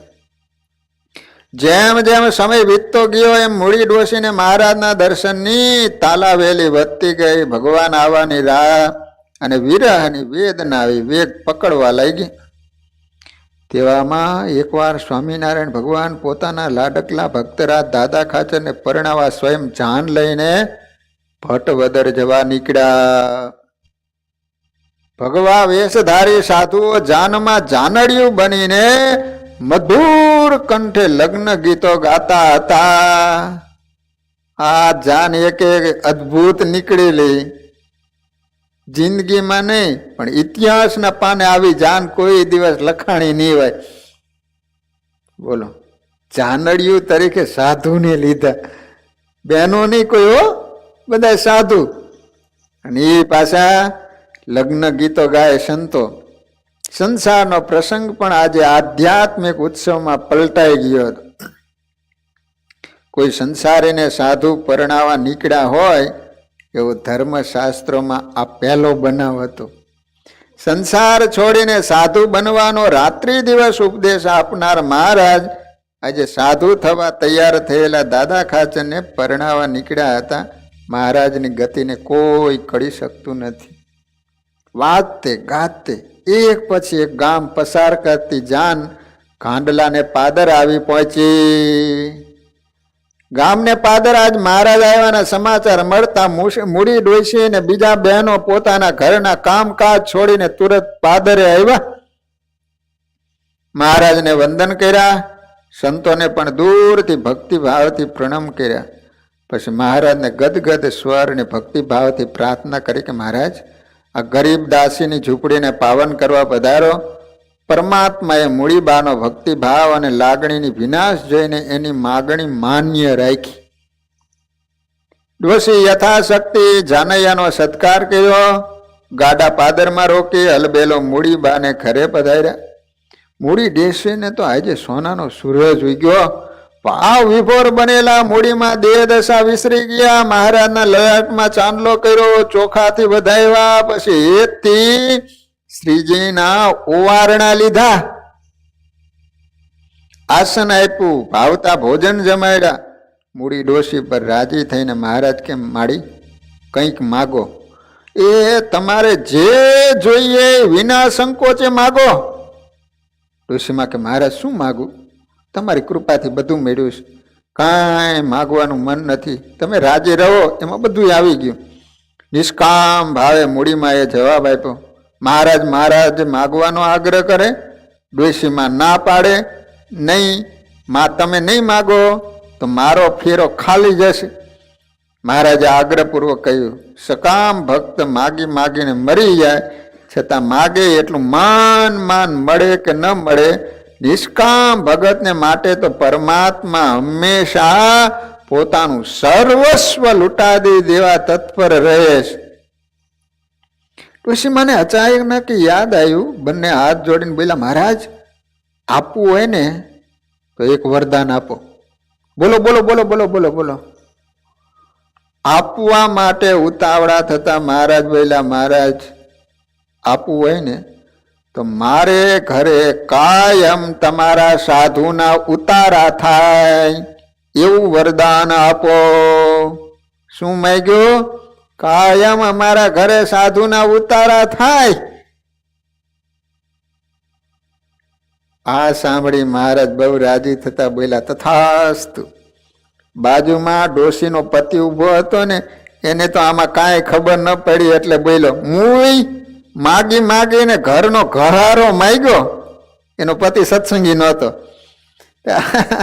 જેમ જેમ સમય વીતતો ગયો એમ મૂડી ડોશીને મહારાજના દર્શનની તાલાવેલી વધતી ગઈ. ભગવાન આવવાની રાહ અને વિરહની વેદના વેગ પકડવા લાગી. તેવામાં એકવાર સ્વામિનારાયણ ભગવાન પોતાના લાડકલા ભક્તરાજ દાદા ખાચરને પરણાવવા સ્વયં જાન લઈને ભટ્ટવદર જવા નીકળ્યા. ભગવા વેશધારી સાધુઓ જાનમાં જાનડિયું બનીને મધુર કંઠે લગ્ન ગીતો ગાતા હતા. આ જાન એક અદ્ભુત નીકળેલી. જિંદગીમાં નહીં પણ ઇતિહાસના પાને આવી જાન કોઈ દિવસ લખાણી નહીં હોય. બોલો, જાનડિયું તરીકે સાધુને લીધા. બહેનો નહીં કોઈ હો, બધા સાધુ. અને એ પાછા લગ્ન ગીતો ગાય સંતો. સંસારનો પ્રસંગ પણ આજે આધ્યાત્મિક ઉત્સવમાં પલટાઈ ગયો હતો. કોઈ સંસારીને સાધુ પરણાવા નીકળ્યા હોય એવો ધર્મશાસ્ત્રોમાં આ પહેલો બનાવ હતો. સંસાર છોડીને સાધુ બનવાનો રાત્રિ દિવસ ઉપદેશ આપનાર મહારાજ આજે સાધુ થવા તૈયાર થયેલા દાદા ખાચરને પરણાવવા નીકળ્યા હતા. મહારાજની ગતિને કોઈ કડી શકતું નથી. વાજતે ગાતે એક પછી એક ગામ પસાર કરતી જાન કાંડલાને પાદર આવી પહોંચી. ગામને પાદર આજ મહારાજ આવ્યાના સમાચાર મળતા મૂડી ડોસી ને બીજા બહેનો પોતાના ઘરના કામકાજ છોડીને તુરત પાદરે આવ્યા. મહારાજને વંદન કર્યા. સંતોને પણ દૂરથી ભક્તિભાવથી પ્રણામ કર્યા. પછી મહારાજને ગદગદ સ્વર અને ભક્તિભાવથી પ્રાર્થના કરી કે મહારાજ, આ ગરીબ દાસીની ઝૂંપડીને પાવન કરવા પધારો. પરમાત્માએ મૂળીબાનો ભક્તિભાવ અને લાગણીની વિનાશ જોઈને એની માગણી માન્ય રાખી. ડોશી યથાશક્તિ જાનૈયાનો સત્કાર કર્યો. ગાડા પાદરમાં રોકી હલબેલો મૂળીબાને ઘરે પધાર્યા. મૂડી ડોશીને તો આજે સોનાનો સૂરજ ઉગ્યો. ભાવ વિભોર બનેલા મૂડીમાં દેહ દશા વિસરી ગયા. મહારાજના લલાટમાં ચાંદલો કર્યો, ચોખાથી વધાવ્યા. પછી હેતથી શ્રીજીના ઓવારણા લીધા, આસન આપ્યું, ભાવતા ભોજન જમાડ્યા. મૂડી ડોશી પર રાજી થઈને મહારાજ કે માડી કંઈક માગો. એ તમારે જે જોઈએ વિના સંકોચે માગો. ડોશીમાં કે મહારાજ શું માગું? તમારી કૃપાથી બધું મેળવ્યું છે, કાંઈ માગવાનું મન નથી, તમે રાજી રહો, એમાં બધું આવી ગયું. નિષ્કામ ભાવે મૂડીમાં એ જવાબ આપ્યો. મહારાજ માગવાનો આગ્રહ કરે, ડોશીમાં ના પાડે નહીં. માં તમે નહીં માગો તો મારો ફેરો ખાલી જશે. મહારાજે આગ્રહપૂર્વક કહ્યું, સકામ ભક્ત માગી માગીને મરી જાય, છતાં માગે એટલું માન મળે કે ન મળે, નિષ્કામ ભગતને માટે તો પરમાત્મા હંમેશા પોતાનું સર્વસ્વ લૂંટાદી દેવા તત્પર રહે છે. પછી મને અચાનક યાદ આવ્યું. બંને હાથ જોડીને બોલ્યા, મહારાજ આપવું હોય ને તો એક વરદાન આપો. બોલો બોલો બોલો બોલો બોલો બોલો. આપવા માટે ઉતાવળા થતા મહારાજ બોલ્યા, મહારાજ આપવું હોય ને તો મારે ઘરે કાયમ તમારા સાધુના ઉતારા થાય એવું વરદાન આપો. શું માંગ્યું? કાયમ અમારા ઘરે સાધુના ઉતારા થાય. આ સાંભળી મહારાજ બહુ રાજી થતા બોલ્યા, તથાસ્તુ. બાજુમાં ડોશીનો પતિ ઉભો હતો ને, એને તો આમાં કાંઈ ખબર ન પડી એટલે બોલ્યો, હું માગીને ઘરનો ઘરારો માંગ્યો. એનો પતિ સત્સંગી નહોતો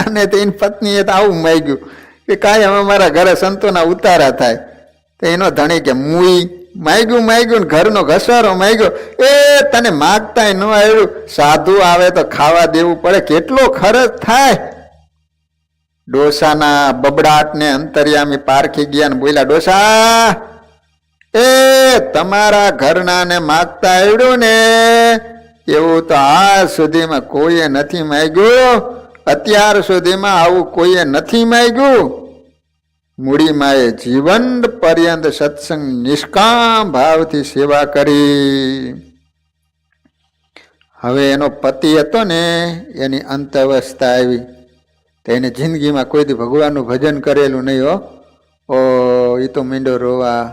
અને તેની પત્નીએ તો આવું માંગ્યું કે કાંઈ હવે મારા ઘરે સંતોના ઉતારા થાય. તો એનો ધણી કે મુઈ માગ્યું ને ઘરનો ઘસારો માંગ્યો. એ તને માગતાય ન આવ્યું, સાધુ આવે તો ખાવા દેવું પડે, કેટલો ખર્ચ થાય. ડોસાના બબડાટને અંતર્યામી પારખી ગયા ને બોલ્યા, ડોસા એ તમારા ઘરના ને માગતા આવડ્યું ને એવું તો આજ સુધીમાં કોઈએ નથી માંગ્યું. અત્યાર સુધીમાં આવું કોઈએ નથી માંગ્યું. મૂડીમાએ જીવન પર્યંત સત્સંગ નિષ્કામ ભાવથી સેવા કરી. હવે એનો પતિ હતો ને, એની અંત અવસ્થા આવી. તો એને જિંદગીમાં કોઈથી ભગવાનનું ભજન કરેલું નહીં હો. ઓ એ તો મીંડો રોવા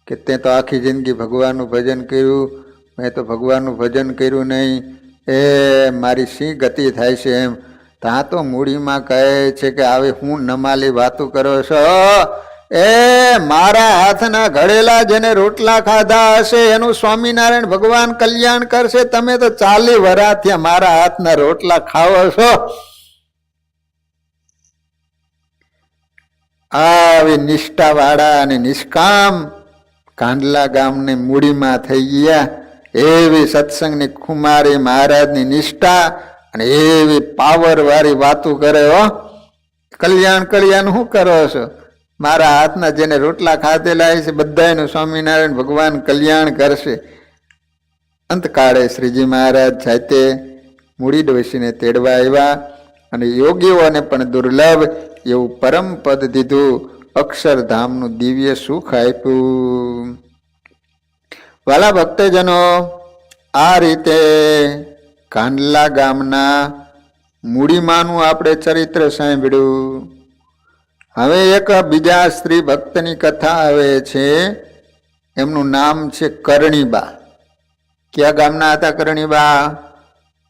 કે તે તો આખી જિંદગી ભગવાનનું ભજન કર્યું, મેં તો ભગવાનનું ભજન કર્યું નહીં, એ મારી શી ગતિ થાય છે એમ. ત્યાં તો મૂડીમાં કહે છે કે આવે હું નમાલી વાતું કરો છો. એ મારા હાથના ઘડેલા જેને રોટલા ખાધા હશે એનું સ્વામિનારાયણ ભગવાન કલ્યાણ કરશે. તમે તો 40 વર્ષ થયા મારા હાથના રોટલા ખાવો છો. આવી નિષ્ઠાવાળા અને નિષ્કામ કાંડલા ગામની મૂડીમાં થઈ ગયા. એવી સત્સંગની કુમારી મહારાજની નિષ્ઠા અને એવી પાવર વાળી વાતો કરે. હો કલ્યાણ શું કરો છો? મારા હાથના જેને રોટલા ખાધેલા છે બધાનું સ્વામિનારાયણ ભગવાન કલ્યાણ કરશે. અંતકાળે શ્રીજી મહારાજ જાતે મૂડી ડોશીને તેડવા આવ્યા અને યોગીઓને પણ દુર્લભ એવું પરમ પદ દીધું, અક્ષરધામનું દિવ્ય સુખ આપ્યું. વાલા ભક્તજનો, આ રીતે કાંડલા ગામના મૂડીમાંનું આપણે ચરિત્ર સાંભળ્યું. હવે એક બીજા સ્ત્રી ભક્તની કથા આવે છે. એમનું નામ છે કરણીબા. ક્યાં ગામના હતા કરણીબા?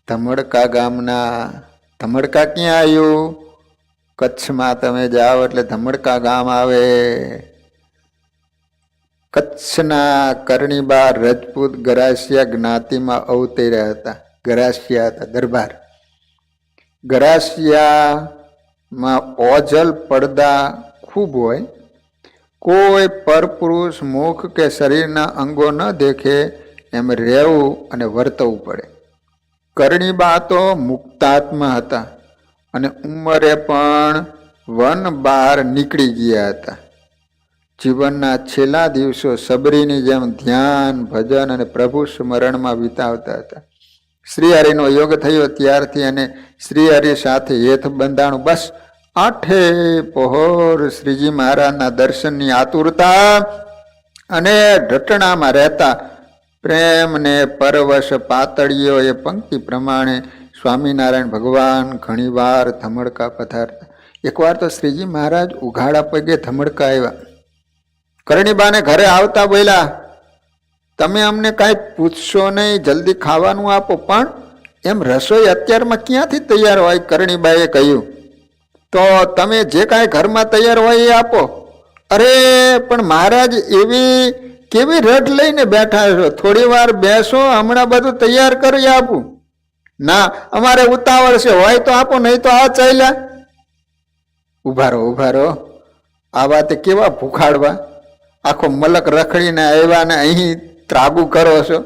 ધમડકા ગામના. ધમડકા ક્યાં આવ્યું? કચ્છમાં તમે જાઓ એટલે ધમડકા ગામ આવે. કચ્છના કરણીબા રજપૂત ગરાસિયા જ્ઞાતિમાં અવતર્યા હતા. ગરાસિયા હતા, દરબાર. ગરાસિયામાં ઓજલ પડદા ખૂબ હોય. કોઈ પરપુરુષ મુખ કે શરીરના અંગો ન દેખે એમ રહેવું અને વર્તવું પડે. કરણીબા તો મુક્તાત્મા હતા અને ઉંમરે પણ વન બહાર નીકળી ગયા હતા. જીવનના છેલ્લા દિવસો સબરીની જેમ ધ્યાન, ભજન અને પ્રભુ સ્મરણમાં વિતાવતા હતા. શ્રીહરિનો યોગ થયો ત્યારથી અને શ્રીહરિ સાથે હેત બંધાણું. બસ આઠે પહોર શ્રીજી મહારાજના દર્શનની આતુરતા અને ઢટણામાં રહેતા. પ્રેમ ને પરવશ પાતળીઓ એ પંક્તિ પ્રમાણે સ્વામિનારાયણ ભગવાન ઘણીવાર ધમડકા પધારતા. એકવાર તો શ્રીજી મહારાજ ઉઘાડા પગે ધમડકા આવ્યા. કરણીબાને ઘરે આવતા બોલ્યા, તમે અમને કાંઈ પૂછશો નહીં, જલ્દી ખાવાનું આપો. પણ એમ રસોઈ અત્યારમાં ક્યાંથી તૈયાર હોય? કરણીબાએ કહ્યું, તો તમે જે કાંઈ ઘરમાં તૈયાર હોય એ આપો. અરે પણ મહારાજ એવી કેવી રઢ લઈને બેઠા છો? થોડી વાર બેસો, હમણાં બધું તૈયાર કરી આપું. ના, અમારે ઉતાવળ છે, હોય તો આપો, નહીં તો આ ચાલ્યા. ઉભા રહો, ઉભા રહો. આ વાતે કેવા ભૂખાડવા! આખો મલક રખડીને આવ્યા ને અહીં ત્રાગુ કરો છો.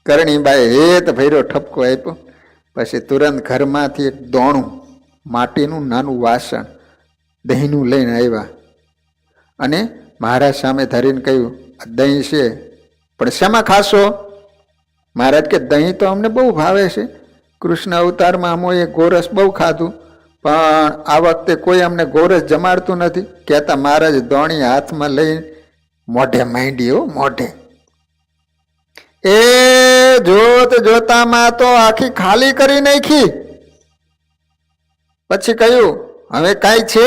કરણીબાએ હેત ભર્યો ઠપકો આપ્યો. પછી તુરંત ઘરમાંથી એક દોણું માટીનું નાનું વાસણ દહીંનું લઈને આવ્યા અને મહારાજ સામે ધરીને કહ્યું, આ દહીં છે, પણ શેમાં ખાશો? મહારાજ કે દહીં તો અમને બહુ ભાવે છે. કૃષ્ણ અવતારમાં અમોએ ગોરસ બહુ ખાધું, પણ આ વખતે કોઈ અમને ગોરસ જમાડતું નથી. કહેતા મહારાજ દોણી હાથમાં લઈ મોઢે માંડ્યો. મોઢે એ જોત જોતામાં તો આખી ખાલી કરી નાખી. પછી કહ્યું, હવે કાંઈ છે?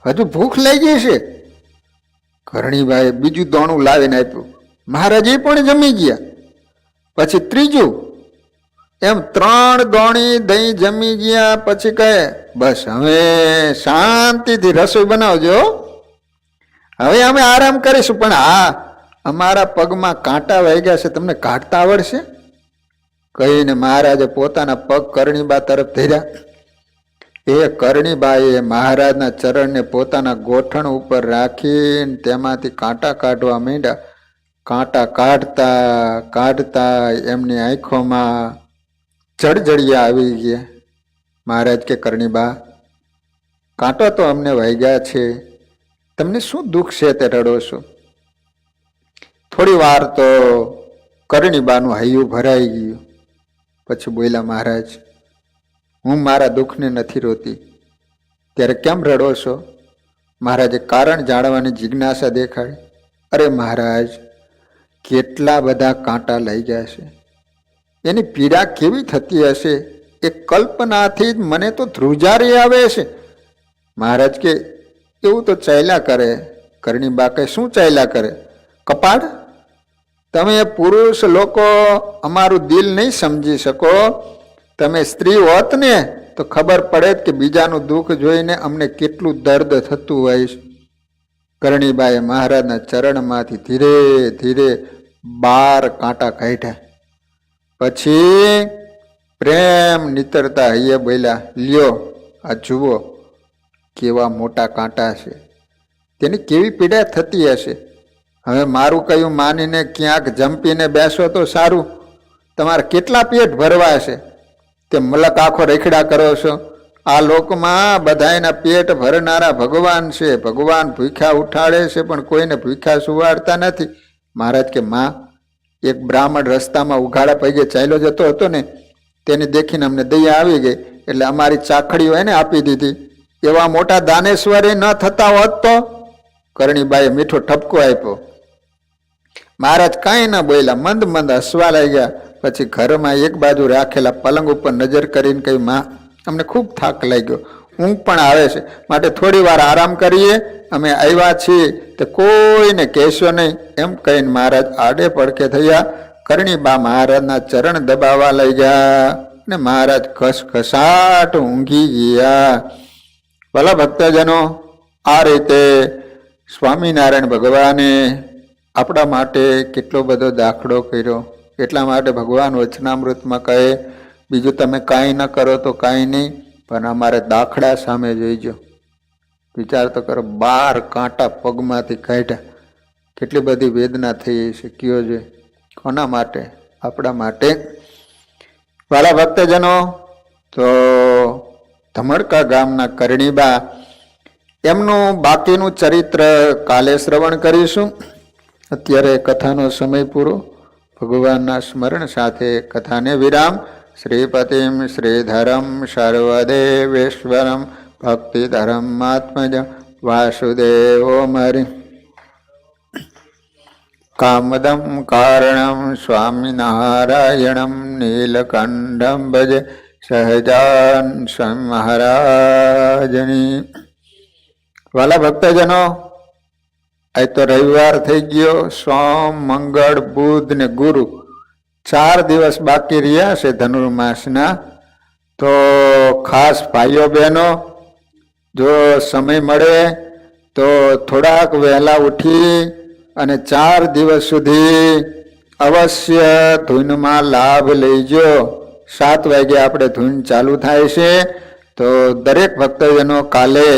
હજુ ભૂખ લાગી છે. કરણીબાએ બીજું દોણું લાવીને આપ્યું. મહારાજ એ પણ જમી ગયા. પછી ત્રીજું. એમ 3 દોણી દહીં જમી ગયા. પછી કહે, બસ હવે શાંતિથી રસોઈ બનાવજો, હવે અમે આરામ કરીશું. પણ હા, અમારા પગમાં કાંટા વાગ્યા છે, તમને કાઢતા આવડશે? કહીને મહારાજે પોતાના પગ કરણીબા તરફ ધર્યા. એ કરણીબાએ મહારાજના ચરણને પોતાના ગોઠણ ઉપર રાખીને તેમાંથી કાંટા કાઢવા માંડ્યા. કાંટા કાઢતા કાઢતા એમની આંખોમાં જળજળિયા આવી ગયા. મહારાજ કે, કરણીબા, કાંટો તો અમને વાગ્યા છે, તમને શું દુઃખ છે તે રડો છો? થોડી વાર તો કરણીબાનું હૈયું ભરાઈ ગયું. પછી બોલ્યા, મહારાજ, હું મારા દુઃખને નથી રોતી, ત્યારે કેમ રડો છો? મહારાજે કારણ જાણવાની જિજ્ઞાસા દેખાડી. અરે મહારાજ, કેટલા બધા કાંટા લઈ ગયા છે, એની પીડા કેવી થતી હશે, એ કલ્પનાથી જ મને તો ધ્રુજારી આવે છે. મહારાજ કે, એવું તો ચાલ્યા કરે. કરણીબા કહે, શું ચાલ્યા કરે? કપાળ, તમે પુરુષ લોકો અમારું દિલ નહીં સમજી શકો. તમે સ્ત્રી હોત ને તો ખબર પડે કે બીજાનું દુઃખ જોઈને અમને કેટલું દર્દ થતું હોય છે. કરણીબાએ મહારાજના ચરણમાંથી ધીરે ધીરે 12 કાંટા કાઢ્યા. પછી પ્રેમ નીતરતા હૈયે બોલ્યા, લ્યો આ જુઓ કેવા મોટા કાંટા છે, તેની કેવી પીડા થતી હશે. હવે મારું કયું માનીને ક્યાંક જંપીને બેસો તો સારું. તમારે કેટલા પેટ ભરવા છે તે મલક આખો રેખડા કરો છો? આ લોકમાં બધાયના પેટ ભરનારા ભગવાન છે. ભગવાન ભૂખ્યા ઉઠાડે છે પણ કોઈને ભૂખ્યા સુવાડતા નથી. મહારાજ કે, માં, એક બ્રાહ્મણ રસ્તામાં ઉઘાડા પગે ચાલ્યો જતો હતો ને, તેને દેખીને અમને દયા આવી ગઈ, એટલે અમારી ચાખડીઓ એને આપી દીધી. એવા મોટા દાનેશ્વરી ન થતા હોત તો? કરણીબાએ મીઠો ઠપકો આપ્યો. મહારાજ કાંઈ ન બોલ્યા, મંદ મંદ હસવા લાગ્યા. પછી ઘરમાં એક બાજુ રાખેલા પલંગ ઉપર નજર કરીને કહ્યું, માં, અમને ખૂબ થાક લાગ્યો, ઊંઘ પણ આવે છે, માટે થોડી વાર આરામ કરીએ, અમે આવ્યા છીએ તે કોઈને કહેશો નહીં, એમ કહીને મહારાજ આડે પડખે થયા. કરણીબા મહારાજના ચરણ દબાવવા લઈ ગયા અને મહારાજ ઘસઘસાટ ઊંઘી ગયા. ભલા ભક્તજનો, આ રીતે સ્વામિનારાયણ ભગવાને આપણા માટે કેટલો બધો દાખલો કર્યો. એટલા માટે ભગવાન વચનામૃતમાં કહે, બીજું તમે કાંઈ ન કરો તો કાંઈ નહીં, પણ અમારે દાખલા સામે જોઈજો. વિચાર તો કરો, 12 કાંટા પગમાંથી કાઢ્યા, કેટલી બધી વેદના થઈ છે. કયો છે કોના માટે? આપણા માટે. વાલા ભક્તજનો, તો ધમડકા ગામના કરણીબા, એમનું બાકીનું ચરિત્ર કાલે શ્રવણ કરીશું. અત્યારે કથાનો સમય પૂરો. ભગવાનના સ્મરણ સાથે કથાને વિરામ. શ્રીપતિમ શ્રીધરમ સર્વદેવેશ્વરમ ભક્તિધર્માત્મજ વાસુદેવો મરી કામદમ કારણમ સ્વામિનારાયણમ નીલકંઠમ ભજે સહજાન સ્વામી મહારાજની. વાલા ભક્તજનો, આજ તો રવિવાર થઈ ગયો. સોમ, મંગળ, બુધ ને ગુરુ 4 દિવસ બાકી રહ્યા છે ધનુર્માસના. તો ખાસ ભાઈઓ બહેનો, જો સમય મળે તો થોડાક વહેલા ઉઠી અને 4 દિવસ સુધી અવશ્ય ધૂનમાં લાભ લઈજો. 7 વાગે આપણે ધૂન ચાલુ થાય છે, તો દરેક ભક્તજનો કાલે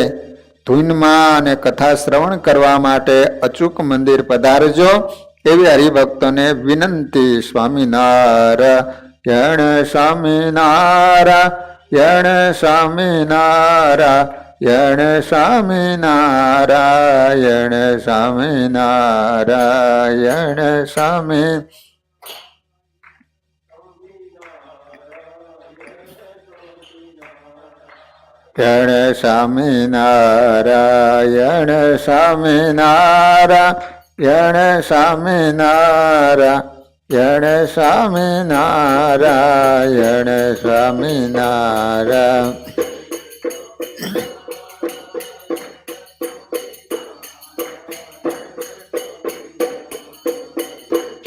ધૂનમાં અને કથા શ્રવણ કરવા માટે અચૂક મંદિર પધારજો, એવી હરિભક્તોને વિનંતી. સ્વામિનારાયણ સ્વામિનારાયણ સ્વામિનારાયણ સ્વામિનારાયણ સ્વામિનારાયણ સ્વામી. યણ સ્વામિનારાયણ સ્વામિનારાયણ સ્વામિનારાયણ સ્વામિનારાયણ સ્વામિનારાયણ.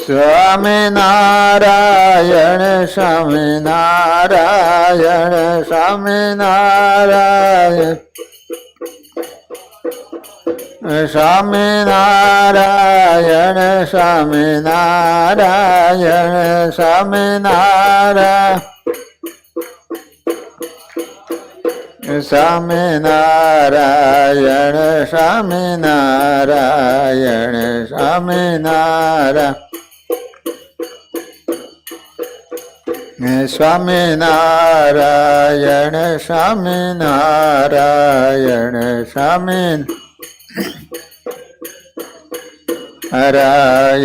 સ્વામિનારાયણ સ્વામિનારાયણ સ્વામિનારાયણ સ્વામિનારાયણ સ્વામિનારાયણ સ્વામિનારાયણ સ્વામિનારાયણ સ્વામિનારાયણ સ્વામિનારાયણ સ્વામિનારાયણ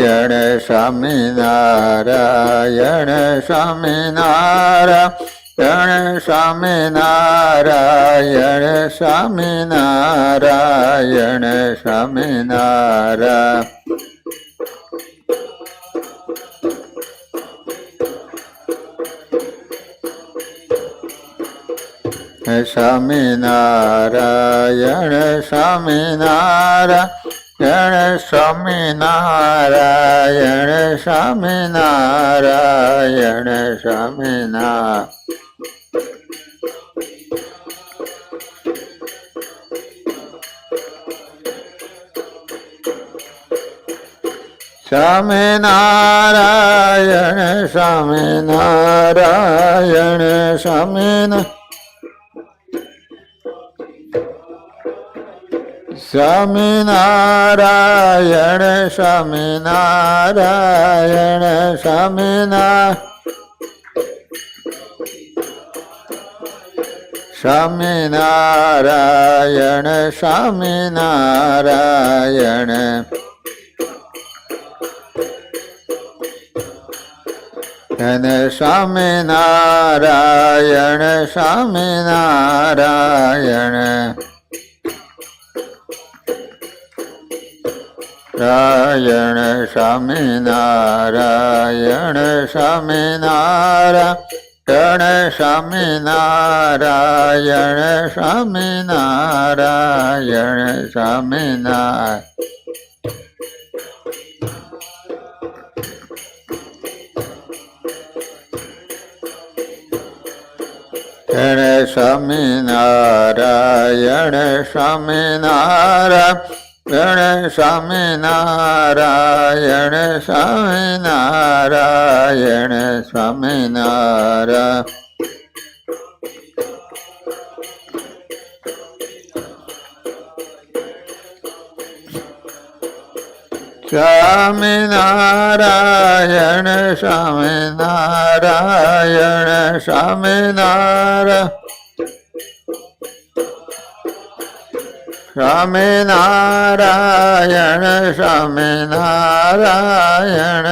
સ્વામિનારાયણ સ્વામિનારાયણ સ્વામિનારાયણ સ્વામિનારાયણ સ્વામિનારાયણ સ્વામિનારાયણ સ્વામિનારાયણ. સ્વામિનારાયણ સ્વામિનારાયણ સ્વામિનારાયણ સ્વામિનારાયણ સ્વામિનારાયણ. સ્વામિનારાયણ સ્વામિનારાયણ સ્વામિનારાયણ સ્વામિનારાયણ સ્વામિનારાયણ સ્વામિનારાયણ સ્વામિનારાયણ સ્વામિનારાયણ સ્વામિનારાયણ રાયણ સ્વામિનારાયણ સ્વામિનારાયણ સ્વામિનારાયણ સ્વામિનારાયણ સ્વામિનારાયણ સ્વામિનારાયણ સ્વામિનારાયણ સ્વામિનારાયણ સ્વામિનારાયણ સ્વામિનારાયણ સ્વામિનારાયણ સ્વામિનારાયણ સ્વામિનારાયણ સ્વામિનારાયણ સ્વામિનારાયણ